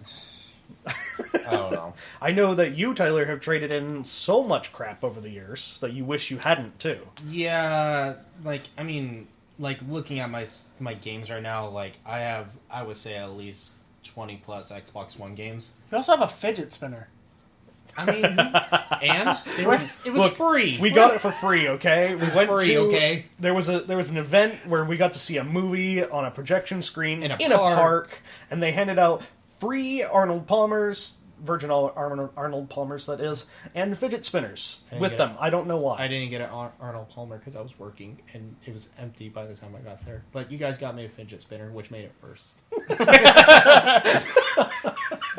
S1: don't know.
S3: I know that you, Tyler, have traded in so much crap over the years that you wish you hadn't, too.
S1: Yeah, looking at my games right now, like, I would say at least 20 plus Xbox One games.
S2: You also have a fidget spinner.
S1: I mean, and it was
S3: Look,
S1: free.
S3: We got it for free, okay? We
S1: was free, okay?
S3: There was an event where we got to see a movie on a projection screen
S1: In a
S3: park.
S1: park,
S3: and they handed out free Arnold Palmers, Arnold Palmers, that is, and fidget spinners with them. I don't know why.
S1: I didn't get an Arnold Palmer because I was working, and it was empty by the time I got there. But you guys got me a fidget spinner, which made it worse.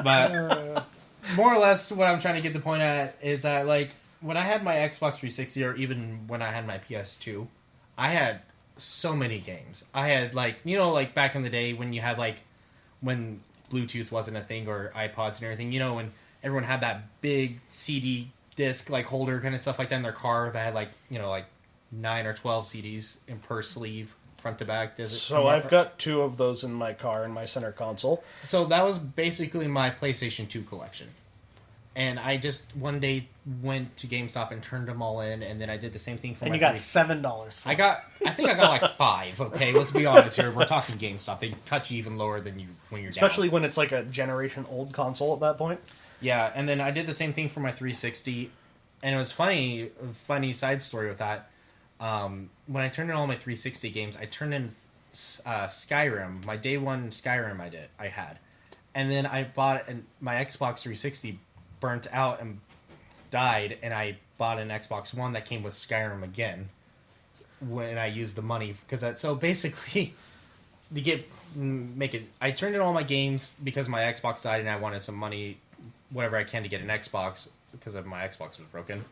S1: But more or less, what I'm trying to get the point at is that, like, when I had my Xbox 360, or even when I had my PS2, I had so many games. I had, like, back in the day when you had, like, when Bluetooth wasn't a thing, or iPods and everything, when everyone had that big CD disc, like, holder kind of stuff like that in their car that had, like, 9 or 12 CDs in per sleeve, front to back.
S3: So I've got 2 of those in my car in my center console.
S1: So that was basically my PlayStation 2 collection. And I just one day went to GameStop and turned them all in, and then I did the same thing for
S2: And
S1: my
S2: you got $7 for it.
S1: I think I got like 5, okay? Let's be honest here. We're talking GameStop. They cut you even lower than you when you're
S3: Especially
S1: down.
S3: when it's like a generation old console at that point.
S1: Yeah, and then I did the same thing for my 360, and it was funny side story with that. When I turned in all my 360 games, I turned in Skyrim, my day one Skyrim I had. And then I bought my Xbox 360 burnt out and died, and I bought an Xbox One that came with Skyrim again. When I used the money, because so basically, I turned in all my games because my Xbox died, and I wanted some money, whatever I can, to get an Xbox because my Xbox was broken,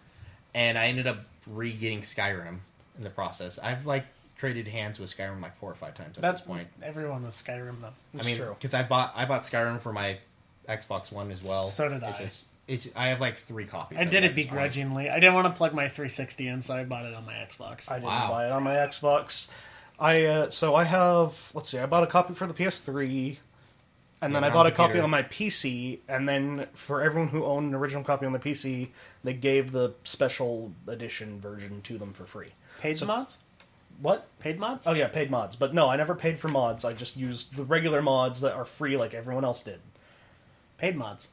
S1: and I ended up re-getting Skyrim in the process. I've like traded hands with Skyrim like 4 or 5 times at this point.
S2: Everyone with Skyrim though.
S1: I mean, because I bought Skyrim for my Xbox One as well.
S2: So did I.
S1: I have like 3 copies.
S2: I did it begrudgingly. I didn't want to plug my 360 in, so I bought it on my Xbox.
S3: I didn't buy it on my Xbox. I have, let's see, I bought a copy for the PS3, and then I bought a copy on my PC, and then for everyone who owned an original copy on the PC, they gave the special edition version to them for free.
S2: Paid mods?
S3: What?
S2: Paid mods?
S3: Oh yeah, paid mods. But no, I never paid for mods. I just used the regular mods that are free like everyone else did.
S2: Paid mods.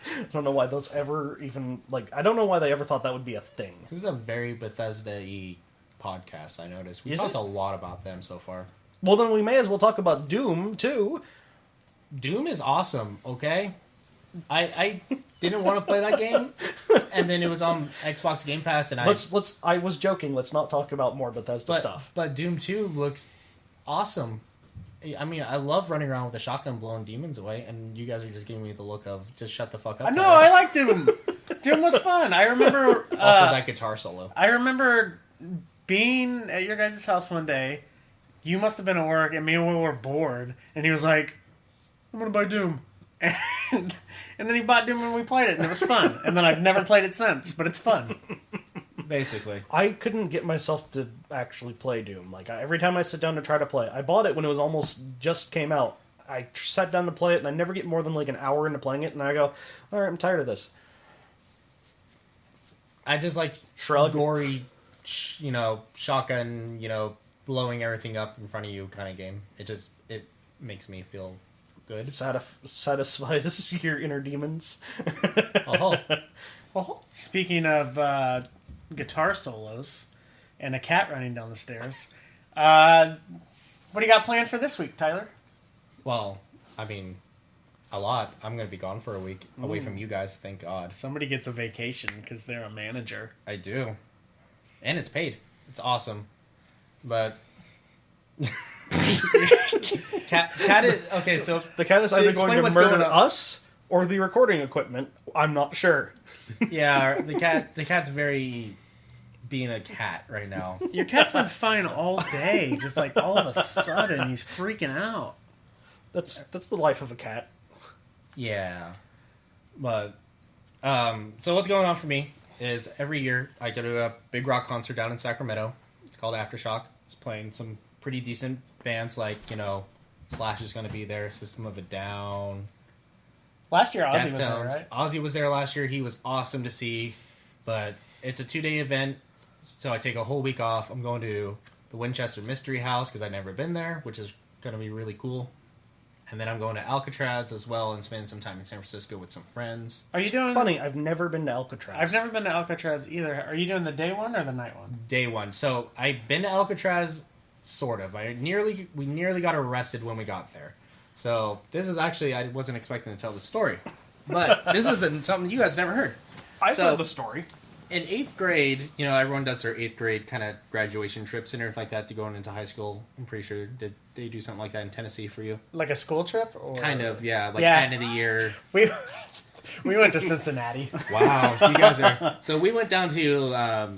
S3: I don't know why those ever even, like, I don't know why they ever thought that would be a thing.
S1: This is a very Bethesda-y podcast, I noticed. We talked a lot about them so far.
S3: Well, then we may as well talk about Doom, too.
S1: Doom is awesome, okay? I didn't want to play that game, and then it was on Xbox Game Pass, and
S3: I was joking, let's not talk about more Bethesda stuff.
S1: But Doom 2 looks awesome. I mean, I love running around with a shotgun blowing demons away, and you guys are just giving me the look of just shut the fuck up.
S2: No, I like Doom. Doom was fun. I remember
S1: also that guitar solo.
S2: I remember being at your guys' house one day. You must have been at work, and me and Will were bored, and he was like, "I'm gonna buy Doom," and then he bought Doom and we played it, and it was fun. And then I've never played it since, but it's fun.
S1: Basically,
S3: I couldn't get myself to actually play Doom. Like, every time I sit down to try to play, I bought it when it was almost just came out. I sat down to play it, and I never get more than like an hour into playing it, and I go, all right, I'm tired of this.
S1: I just like gory, shotgun, blowing everything up in front of you kind of game. It makes me feel good.
S3: Satisfies your inner demons.
S2: Speaking of guitar solos and a cat running down the stairs, what do you got planned for this week, Tyler?
S1: Well, I mean, a lot. I'm going to be gone for a week away from you guys, thank God.
S2: Somebody gets a vacation because they're a manager.
S1: I do. And it's paid. It's awesome. But... cat is... Okay, so...
S3: The cat is either going to murder us or the recording equipment. I'm not sure.
S1: Yeah, the cat's very being a cat right now.
S2: Your cat's been fine all day. Just like all of a sudden he's freaking out.
S3: That's the life of a cat.
S1: Yeah. But so what's going on for me is every year I go to a big rock concert down in Sacramento. It's called Aftershock. It's playing some pretty decent bands like, Slash is going to be there, System of a Down.
S2: Last year, Ozzy
S1: Deftones.
S2: was there, right?
S1: Ozzy was there last year. He was awesome to see. But it's a 2-day event, so I take a whole week off. I'm going to the Winchester Mystery House because I've never been there, which is going to be really cool. And then I'm going to Alcatraz as well and spending some time in San Francisco with some friends.
S2: Are you doing...
S3: Funny, I've never been to Alcatraz.
S2: I've never been to Alcatraz either. Are you doing the day one or the night one?
S1: Day one. So I've been to Alcatraz, sort of. We nearly got arrested when we got there. So this is actually, I wasn't expecting to tell this story. But this is something you guys never heard.
S3: I've heard the story.
S1: In 8th grade, everyone does their 8th grade kind of graduation trips and everything like that to going into high school. I'm pretty sure, did they do something like that in Tennessee for you?
S2: Like a school trip? Or...
S1: Kind of, yeah. End of the year.
S2: We went to Cincinnati.
S1: Wow, you guys are... So we went down to...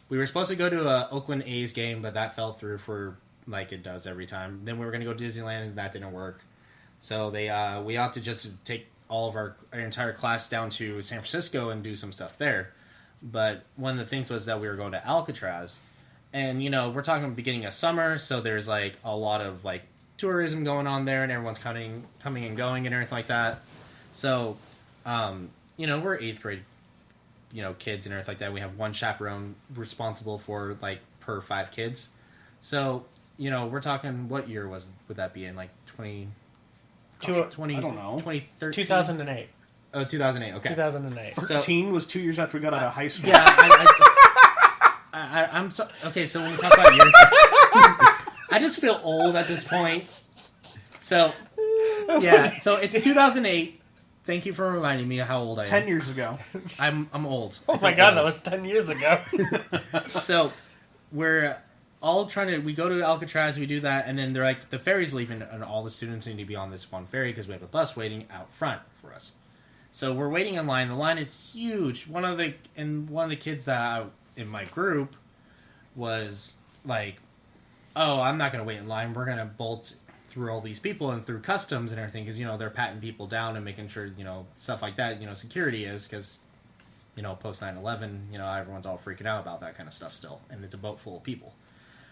S1: we were supposed to go to a Oakland A's game, but that fell through for... like it does every time. Then we were going to go to Disneyland, and that didn't work. So we opted just to take all of our entire class down to San Francisco and do some stuff there. But one of the things was that we were going to Alcatraz. And, we're talking beginning of summer, so there's, like, a lot of, like, tourism going on there, and everyone's coming and going and everything like that. So, we're 8th grade, kids and everything like that. We have one chaperone responsible for, like, per 5 kids. So... we're talking, what year would that be in? Like 20...
S3: I don't know.
S1: 2013?
S2: 2008.
S1: Oh, 2008, okay.
S2: 2008.
S3: 13 was 2 years after we got out of high school.
S1: Yeah, I'm so... Okay, so when we talk about years... I just feel old at this point. So, yeah, so it's 2008. Thank you for reminding me how old I am.
S3: 10 years ago.
S1: I'm old.
S2: Oh my god, that was 10 years ago.
S1: So we're all we go to Alcatraz, we do that, and then they're like, the ferry's leaving, and all the students need to be on this one ferry because we have a bus waiting out front for us. So we're waiting in line. The line is huge. One of the kids in my group was like, "Oh, I'm not going to wait in line. We're going to bolt through all these people and through customs and everything because they're patting people down and making sure stuff like that. Security is because post 9/11, everyone's all freaking out about that kind of stuff still, and it's a boat full of people."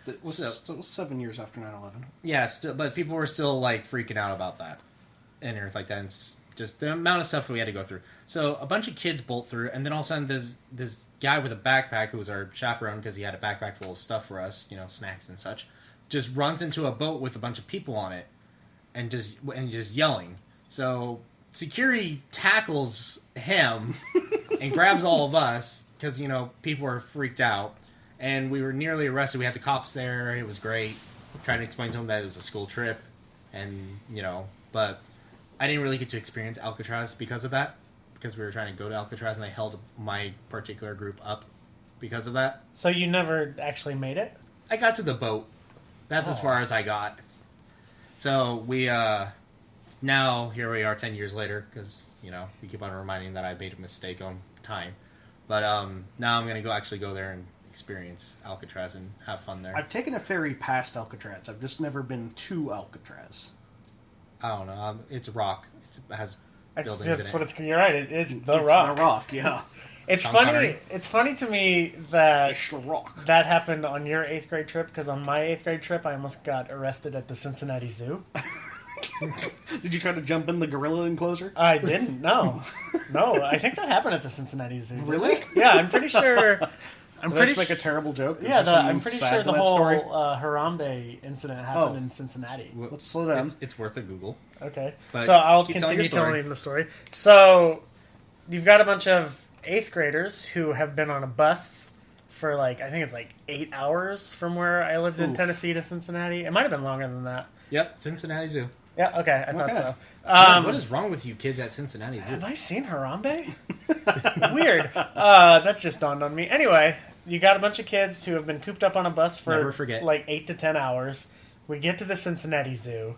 S3: It was 7 years after 9/11.
S1: Yeah, but people were still like freaking out about that and everything like that. And just the amount of stuff we had to go through. So a bunch of kids bolt through, and then all of a sudden this guy with a backpack, who was our chaperone because he had a backpack full of stuff for us, snacks and such, just runs into a boat with a bunch of people on it, and just yelling. So security tackles him and grabs all of us because people were freaked out, and we were nearly arrested. We had the cops there. It was great, trying to explain to them that it was a school trip, and but I didn't really get to experience Alcatraz because of that, because we were trying to go to Alcatraz, and I held my particular group up because of that.
S2: So you never actually made it?
S1: I got to the boat. That's as far as I got. So we, now here we are 10 years later, because, we keep on reminding that I made a mistake on time. But now I'm going to go there and experience Alcatraz and have fun there.
S3: I've taken a ferry past Alcatraz. I've just never been to Alcatraz.
S1: I don't know. It's a rock. It has buildings in
S2: That's
S1: it.
S2: what it's. You're right. It is the
S3: It's
S2: Rock.
S3: The Rock, yeah.
S2: It's
S1: Tom
S2: funny.
S1: Connery.
S2: It's funny to me that
S3: It's the Rock.
S2: that happened on your 8th grade trip, because on my 8th grade trip, I almost got arrested at the Cincinnati Zoo.
S3: Did you try to jump in the gorilla enclosure?
S2: I didn't. No, I think that happened at the Cincinnati Zoo. didn't
S3: Really?
S2: it? Yeah, I'm pretty sure. I'm
S3: Did I
S2: pretty
S3: just make a
S2: s-
S3: terrible joke? Is
S2: Yeah,
S3: there something
S2: I'm pretty
S3: sad
S2: sure
S3: to
S2: the
S3: that
S2: whole
S3: story?
S2: Harambe incident happened
S3: Oh.
S2: in Cincinnati.
S3: Let's slow down.
S1: It's worth a Google.
S2: Okay,
S1: But
S2: so I'll
S1: keep telling
S2: continue
S1: your story.
S2: telling the story. So you've got a bunch of 8th graders who have been on a bus for I think it's 8 hours from where I lived in
S3: Oof.
S2: Tennessee to Cincinnati. It might have been longer than that.
S1: Yep, Cincinnati Zoo.
S2: Yeah, okay, I thought
S3: Okay.
S2: so.
S1: Man, what is wrong with you kids at Cincinnati Zoo?
S2: Have I seen Harambe? Weird. That just dawned on me. Anyway, you got a bunch of kids who have been cooped up on a bus for
S1: Never forget.
S2: 8 to 10 hours. We get to the Cincinnati Zoo,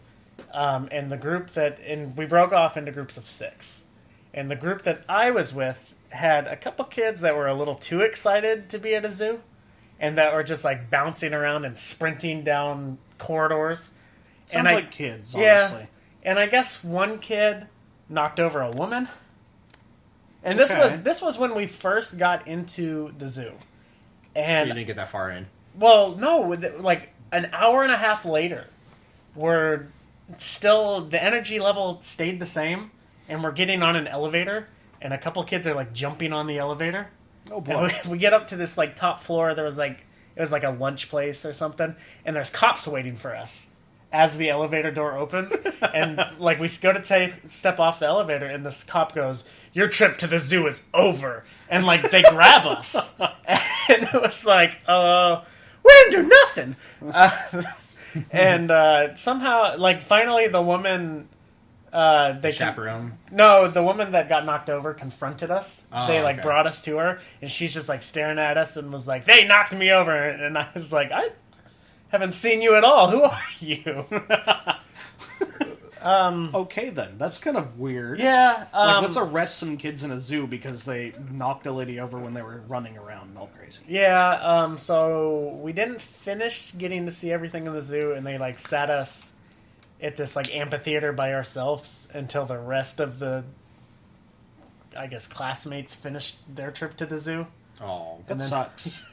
S2: and we broke off into groups of 6. And the group that I was with had a couple kids that were a little too excited to be at a zoo, and that were just bouncing around and sprinting down corridors.
S3: Sounds
S2: and
S3: like kids,
S2: Yeah.
S3: honestly.
S2: And I guess one kid knocked over a woman. And this
S3: Okay.
S2: was when we first got into the zoo.
S1: So
S2: And
S1: you didn't get that far in.
S2: well, no, an hour and a half later, we're still, the energy level stayed the same, and we're getting on an elevator, and a couple kids are jumping on the elevator.
S3: Oh, boy.
S2: And we get up to this top floor. There was it was a lunch place or something, and there's cops waiting for us as the elevator door opens. And we go to step off the elevator, and this cop goes, "Your trip to the zoo is over," and they grab us, and it was we didn't do nothing. And somehow, finally, the woman. They
S1: Chaperone.
S2: No, the woman that got knocked over confronted us.
S1: Oh,
S2: They
S1: okay.
S2: brought us to her, and she's just staring at us and was like, "They knocked me over," and I was like, "I haven't seen you at all. Who are you?"
S3: Okay, then. That's kind of weird.
S2: Yeah.
S3: Let's arrest some kids in a zoo because they knocked a lady over when they were running around all crazy.
S2: Yeah. So we didn't finish getting to see everything in the zoo, and they sat us at this amphitheater by ourselves until the rest of the, I guess, classmates finished their trip to the zoo.
S1: Oh,
S3: That sucks.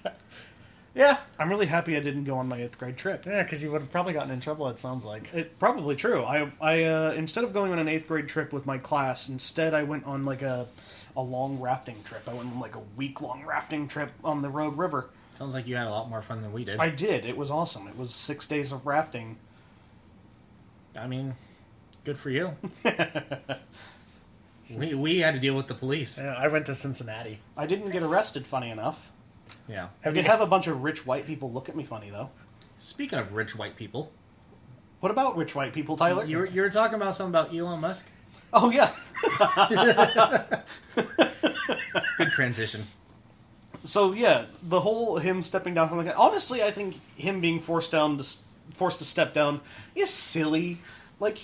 S2: Yeah.
S3: I'm really happy I didn't go on my 8th grade trip.
S2: Yeah, because you would have probably gotten in trouble, it sounds like.
S3: It's probably true. I instead of going on an 8th grade trip with my class, instead I went on a long rafting trip. I went on a week-long rafting trip on the Rogue River.
S1: sounds like you had a lot more fun than we did.
S3: I did. It was awesome. It was 6 days of rafting.
S1: I mean, good for you. we had to deal with the police.
S2: Yeah, I went to Cincinnati.
S3: I didn't get arrested, funny enough.
S1: Yeah.
S3: I did have a bunch of rich white people look at me funny, though.
S1: Speaking of rich white people,
S3: What about rich white people, Tyler?
S1: you were talking about something about Elon Musk.
S3: Oh yeah.
S1: Good transition.
S3: So yeah, the whole him stepping down from the honestly, I think him being forced to step down is silly. Like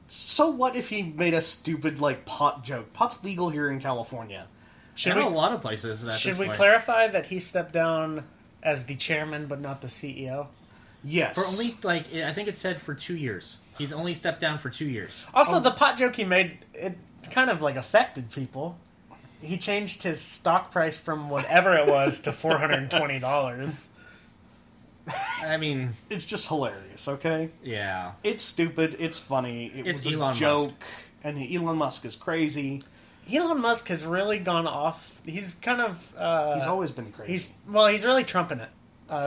S3: so what if he made a stupid like pot joke? Pot's legal here in California.
S1: Should a lot of places.
S2: Should we clarify that he stepped down as the chairman, but not the CEO?
S3: Yes,
S1: for only like I think it said for 2 years. He's only stepped down for 2 years.
S2: Also, the pot joke he made, it kind of like affected people. He changed his stock price from whatever it was to $420.
S1: I mean,
S3: it's just hilarious. Okay,
S1: yeah,
S3: it's stupid. It's funny.
S1: It's
S3: was
S1: Elon
S3: a joke,
S1: Musk.
S3: and Elon Musk is crazy.
S2: Elon Musk has really gone off. He's kind of
S3: he's always been crazy.
S2: He's really trumping it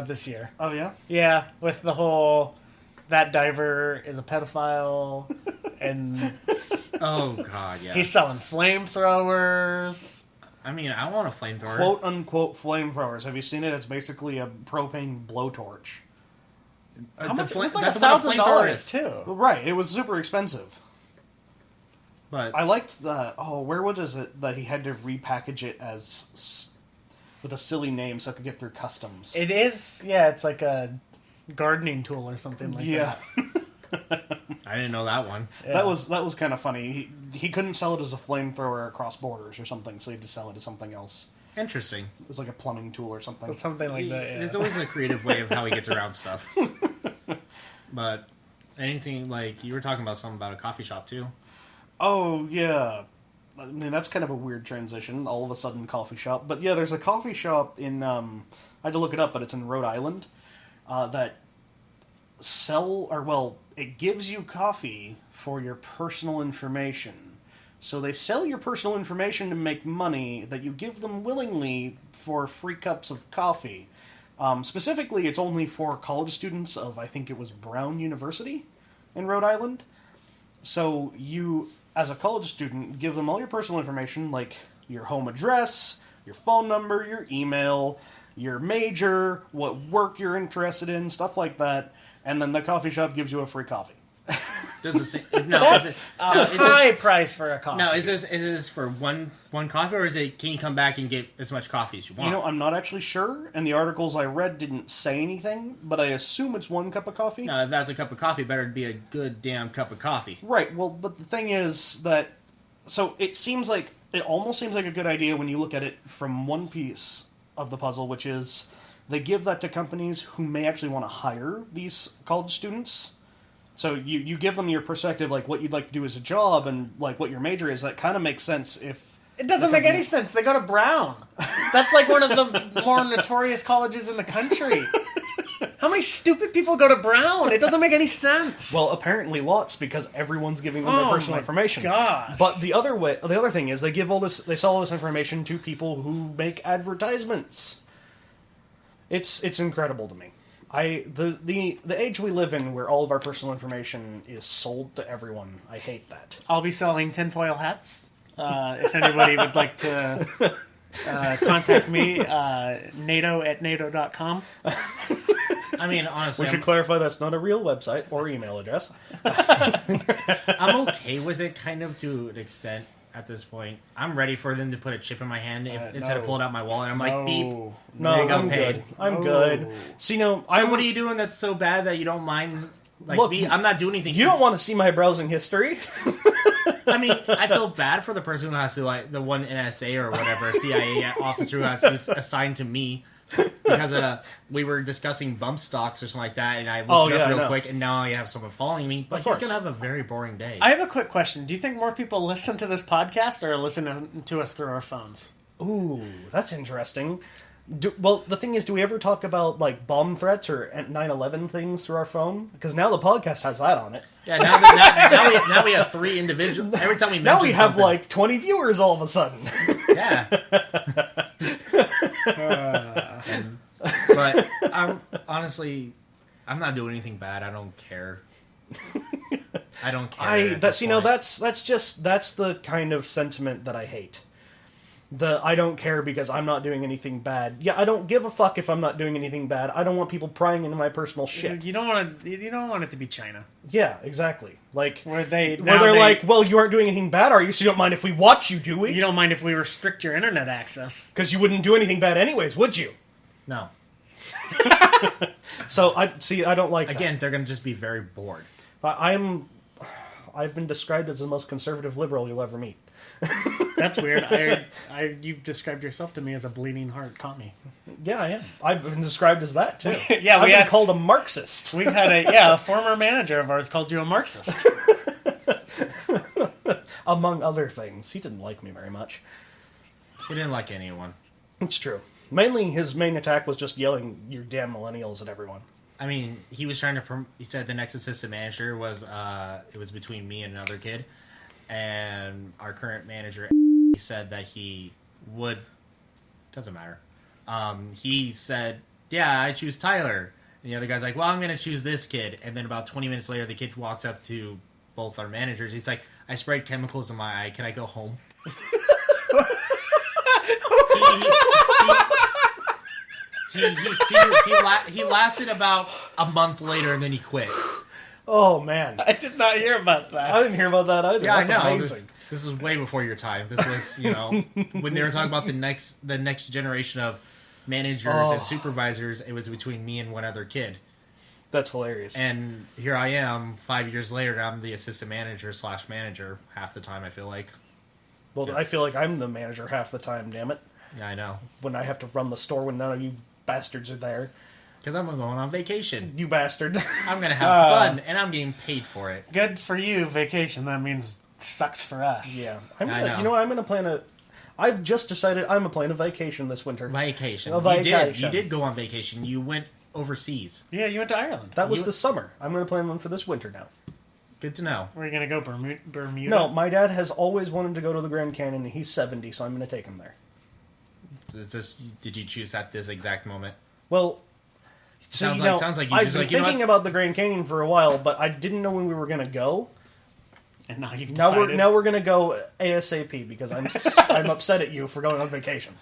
S2: this year.
S3: Oh yeah,
S2: yeah, with the whole that diver is a pedophile, and
S1: oh god, yeah,
S2: he's selling flamethrowers.
S1: I mean, I want a flamethrower.
S3: Quote unquote flamethrowers. Have you seen it? It's basically a propane blowtorch.
S2: How much? It was like
S1: that's what a flamethrower
S2: $1,000
S1: is
S2: too.
S3: Right, it was super expensive.
S1: But
S3: I liked the where was it that he had to repackage it as with a silly name so it could get through customs.
S2: It is, yeah. It's like a gardening tool or something like that.
S1: I didn't know that one.
S3: Yeah. That was kind of funny. He couldn't sell it as a flamethrower across borders or something, so he had to sell it as something else.
S1: Interesting.
S3: It was like a plumbing tool or something.
S2: Something like that. Yeah.
S1: There's always a creative way of how he gets around stuff. But anything like you were talking about something about a coffee shop too.
S3: Oh yeah, I mean that's kind of a weird transition. All of a sudden, coffee shop. But yeah, there's a coffee shop in. I had to look it up, but it's in Rhode Island. That it gives you coffee for your personal information. So they sell your personal information to make money that you give them willingly for free cups of coffee. Specifically, it's only for college students of, I think it was Brown University in Rhode Island. So you, as a college student, give them all your personal information, like your home address, your phone number, your email, your major, what work you're interested in, stuff like that, and then the coffee shop gives you a free coffee.
S1: Does the same? No,
S2: that's a high price for a coffee.
S1: No, is this for one coffee, or is it? Can you come back and get as much coffee as you want?
S3: You know, I'm not actually sure, and the articles I read didn't say anything, but I assume it's one cup of coffee.
S1: No, if that's a cup of coffee, it better be a good damn cup of coffee.
S3: Right. Well, but the thing is that, so it almost seems like a good idea when you look at it from one piece of the puzzle, which is they give that to companies who may actually want to hire these college students. So you give them your perspective, like what you'd like to do as a job and like what your major is. That kind of makes sense if...
S2: It doesn't make any sense. They go to Brown. That's like one of the more notorious colleges in the country. How many stupid people go to Brown? It doesn't make any sense.
S3: Well, apparently lots, because everyone's giving them their personal information.
S2: Gosh.
S3: But the other thing is they sell all this information to people who make advertisements. It's incredible to me. The age we live in, where all of our personal information is sold to everyone, I hate that.
S2: I'll be selling tinfoil hats. If anybody would like to contact me, nato@nato.com.
S1: I mean, honestly,
S3: we should clarify that's not a real website or email address.
S1: I'm okay with it, kind of, to an extent. At this point, I'm ready for them to put a chip in my hand instead of pulling out my wallet. I'm like, beep.
S3: No, I'm
S1: paid.
S3: good. I'm good. See, no,
S1: what are you doing that's so bad that you don't mind? Like,
S3: look,
S1: I'm not doing anything.
S3: You don't want to see my browsing history.
S1: I mean, I feel bad for the person who has to, like, the one NSA or whatever CIA officer who's assigned to me. Because we were discussing bump stocks or something like that, and I looked it up real quick, and now I have someone following me. But he's going to have a very boring day.
S2: I have a quick question. Do you think more people listen to this podcast or listen to us through our phones?
S3: Ooh, that's interesting. Well, the thing is, do we ever talk about like bomb threats or 9/11 things through our phone? Because now the podcast has that on it.
S1: Yeah, now we have 3 individuals. Every time we mention
S3: now we have
S1: something.
S3: like 20 viewers all of a sudden.
S1: Yeah. But honestly, I'm not doing anything bad. I don't care.
S3: That's the kind of sentiment that I hate. I don't care because I'm not doing anything bad. Yeah, I don't give a fuck if I'm not doing anything bad. I don't want people prying into my personal shit.
S2: You don't want it to be China.
S3: Yeah, exactly. Like
S2: Where
S3: they're
S2: they
S3: like, well, you aren't doing anything bad, are you? So you don't mind if we watch you, do we?
S2: You don't mind if we restrict your internet access.
S3: Because you wouldn't do anything bad anyways, would you?
S1: No.
S3: So I don't like that.
S1: Again, they're going to just be very bored.
S3: I've been described as the most conservative liberal you'll ever meet.
S2: That's weird. You've described yourself to me as a bleeding heart commie.
S3: Yeah, I am. I've been described as that too.
S2: Yeah,
S3: I've been called a Marxist.
S2: We've had a former manager of ours called you a Marxist.
S3: Among other things. He didn't like me very much.
S1: He didn't like anyone.
S3: It's true. Mainly, his main attack was just yelling, "You damn millennials" at everyone.
S1: I mean, he was trying to. He said the next assistant manager was. It was between me and another kid, and our current manager said that he would. Doesn't matter. He said, "Yeah, I choose Tyler," and the other guy's like, "Well, I'm going to choose this kid." And then about 20 minutes later, the kid walks up to both our managers. He's like, "I sprayed chemicals in my eye. Can I go home?" He lasted about a month later, and then he quit.
S3: Oh, man.
S2: I did not hear about that.
S3: I didn't hear about that either.
S1: Yeah,
S3: That's
S1: I know.
S3: amazing.
S1: This is way before your time. This was, when they were talking about the next generation of managers and supervisors, it was between me and one other kid.
S3: That's hilarious.
S1: And here I am, 5 years later, and I'm the assistant manager/manager half the time, I feel like.
S3: Well, I feel like I'm the manager half the time, damn it.
S1: Yeah, I know.
S3: When I have to run the store when none of you bastards are there.
S1: Because I'm going on vacation.
S3: You bastard.
S1: I'm going to have fun, and I'm getting paid for it.
S2: Good for you, vacation. That means sucks for us.
S3: Yeah.
S1: I know.
S3: You know what, I'm going to plan I've just decided I'm going to plan a vacation this winter.
S1: Vacation.
S3: A vacation.
S1: You did go on vacation. You went overseas.
S2: Yeah, you went to Ireland.
S3: That was the summer. I'm going to plan one for this winter now.
S1: Good to know.
S2: Where are you going to go, Bermuda?
S3: No, my dad has always wanted to go to the Grand Canyon, and he's 70, so I'm going to take him there.
S1: Did you choose at this exact moment?
S3: Well, so,
S1: sounds like you
S3: I've
S1: just
S3: been
S1: like, you know
S3: thinking about the Grand Canyon for a while, but I didn't know when we were going to go.
S2: And now you've decided.
S3: Now we're going to go ASAP because I'm upset at you for going on vacation.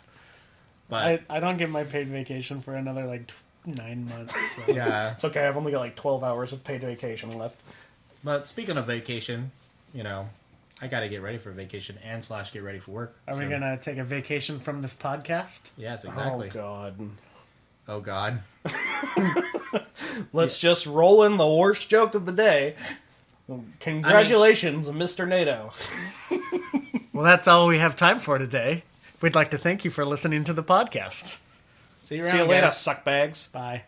S1: But
S2: I don't get my paid vacation for another 9 months. So.
S1: yeah.
S3: It's okay. I've only got 12 hours of paid vacation left.
S1: But speaking of vacation, I got to get ready for vacation and / get ready for work.
S2: Are we going to take a vacation from this podcast?
S1: Yes, exactly.
S3: Oh, God.
S1: Oh, God.
S3: Let's just roll in the worst joke of the day. Congratulations, Mr. NATO.
S2: Well, that's all we have time for today. We'd like to thank you for listening to the podcast.
S1: See you
S3: later,
S1: guys.
S3: suckbags.
S2: Bye.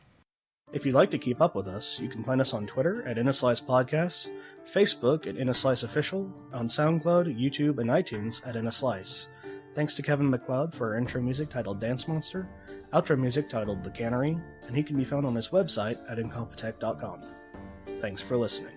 S3: If you'd like to keep up with us, you can find us on Twitter at InnaSlice Podcasts, Facebook at InnaSlice Official, on SoundCloud, YouTube, and iTunes at InnaSlice. Thanks to Kevin Macleod for our intro music titled Dance Monster, outro music titled The Cannery, and he can be found on his website at incompetech.com. Thanks for listening.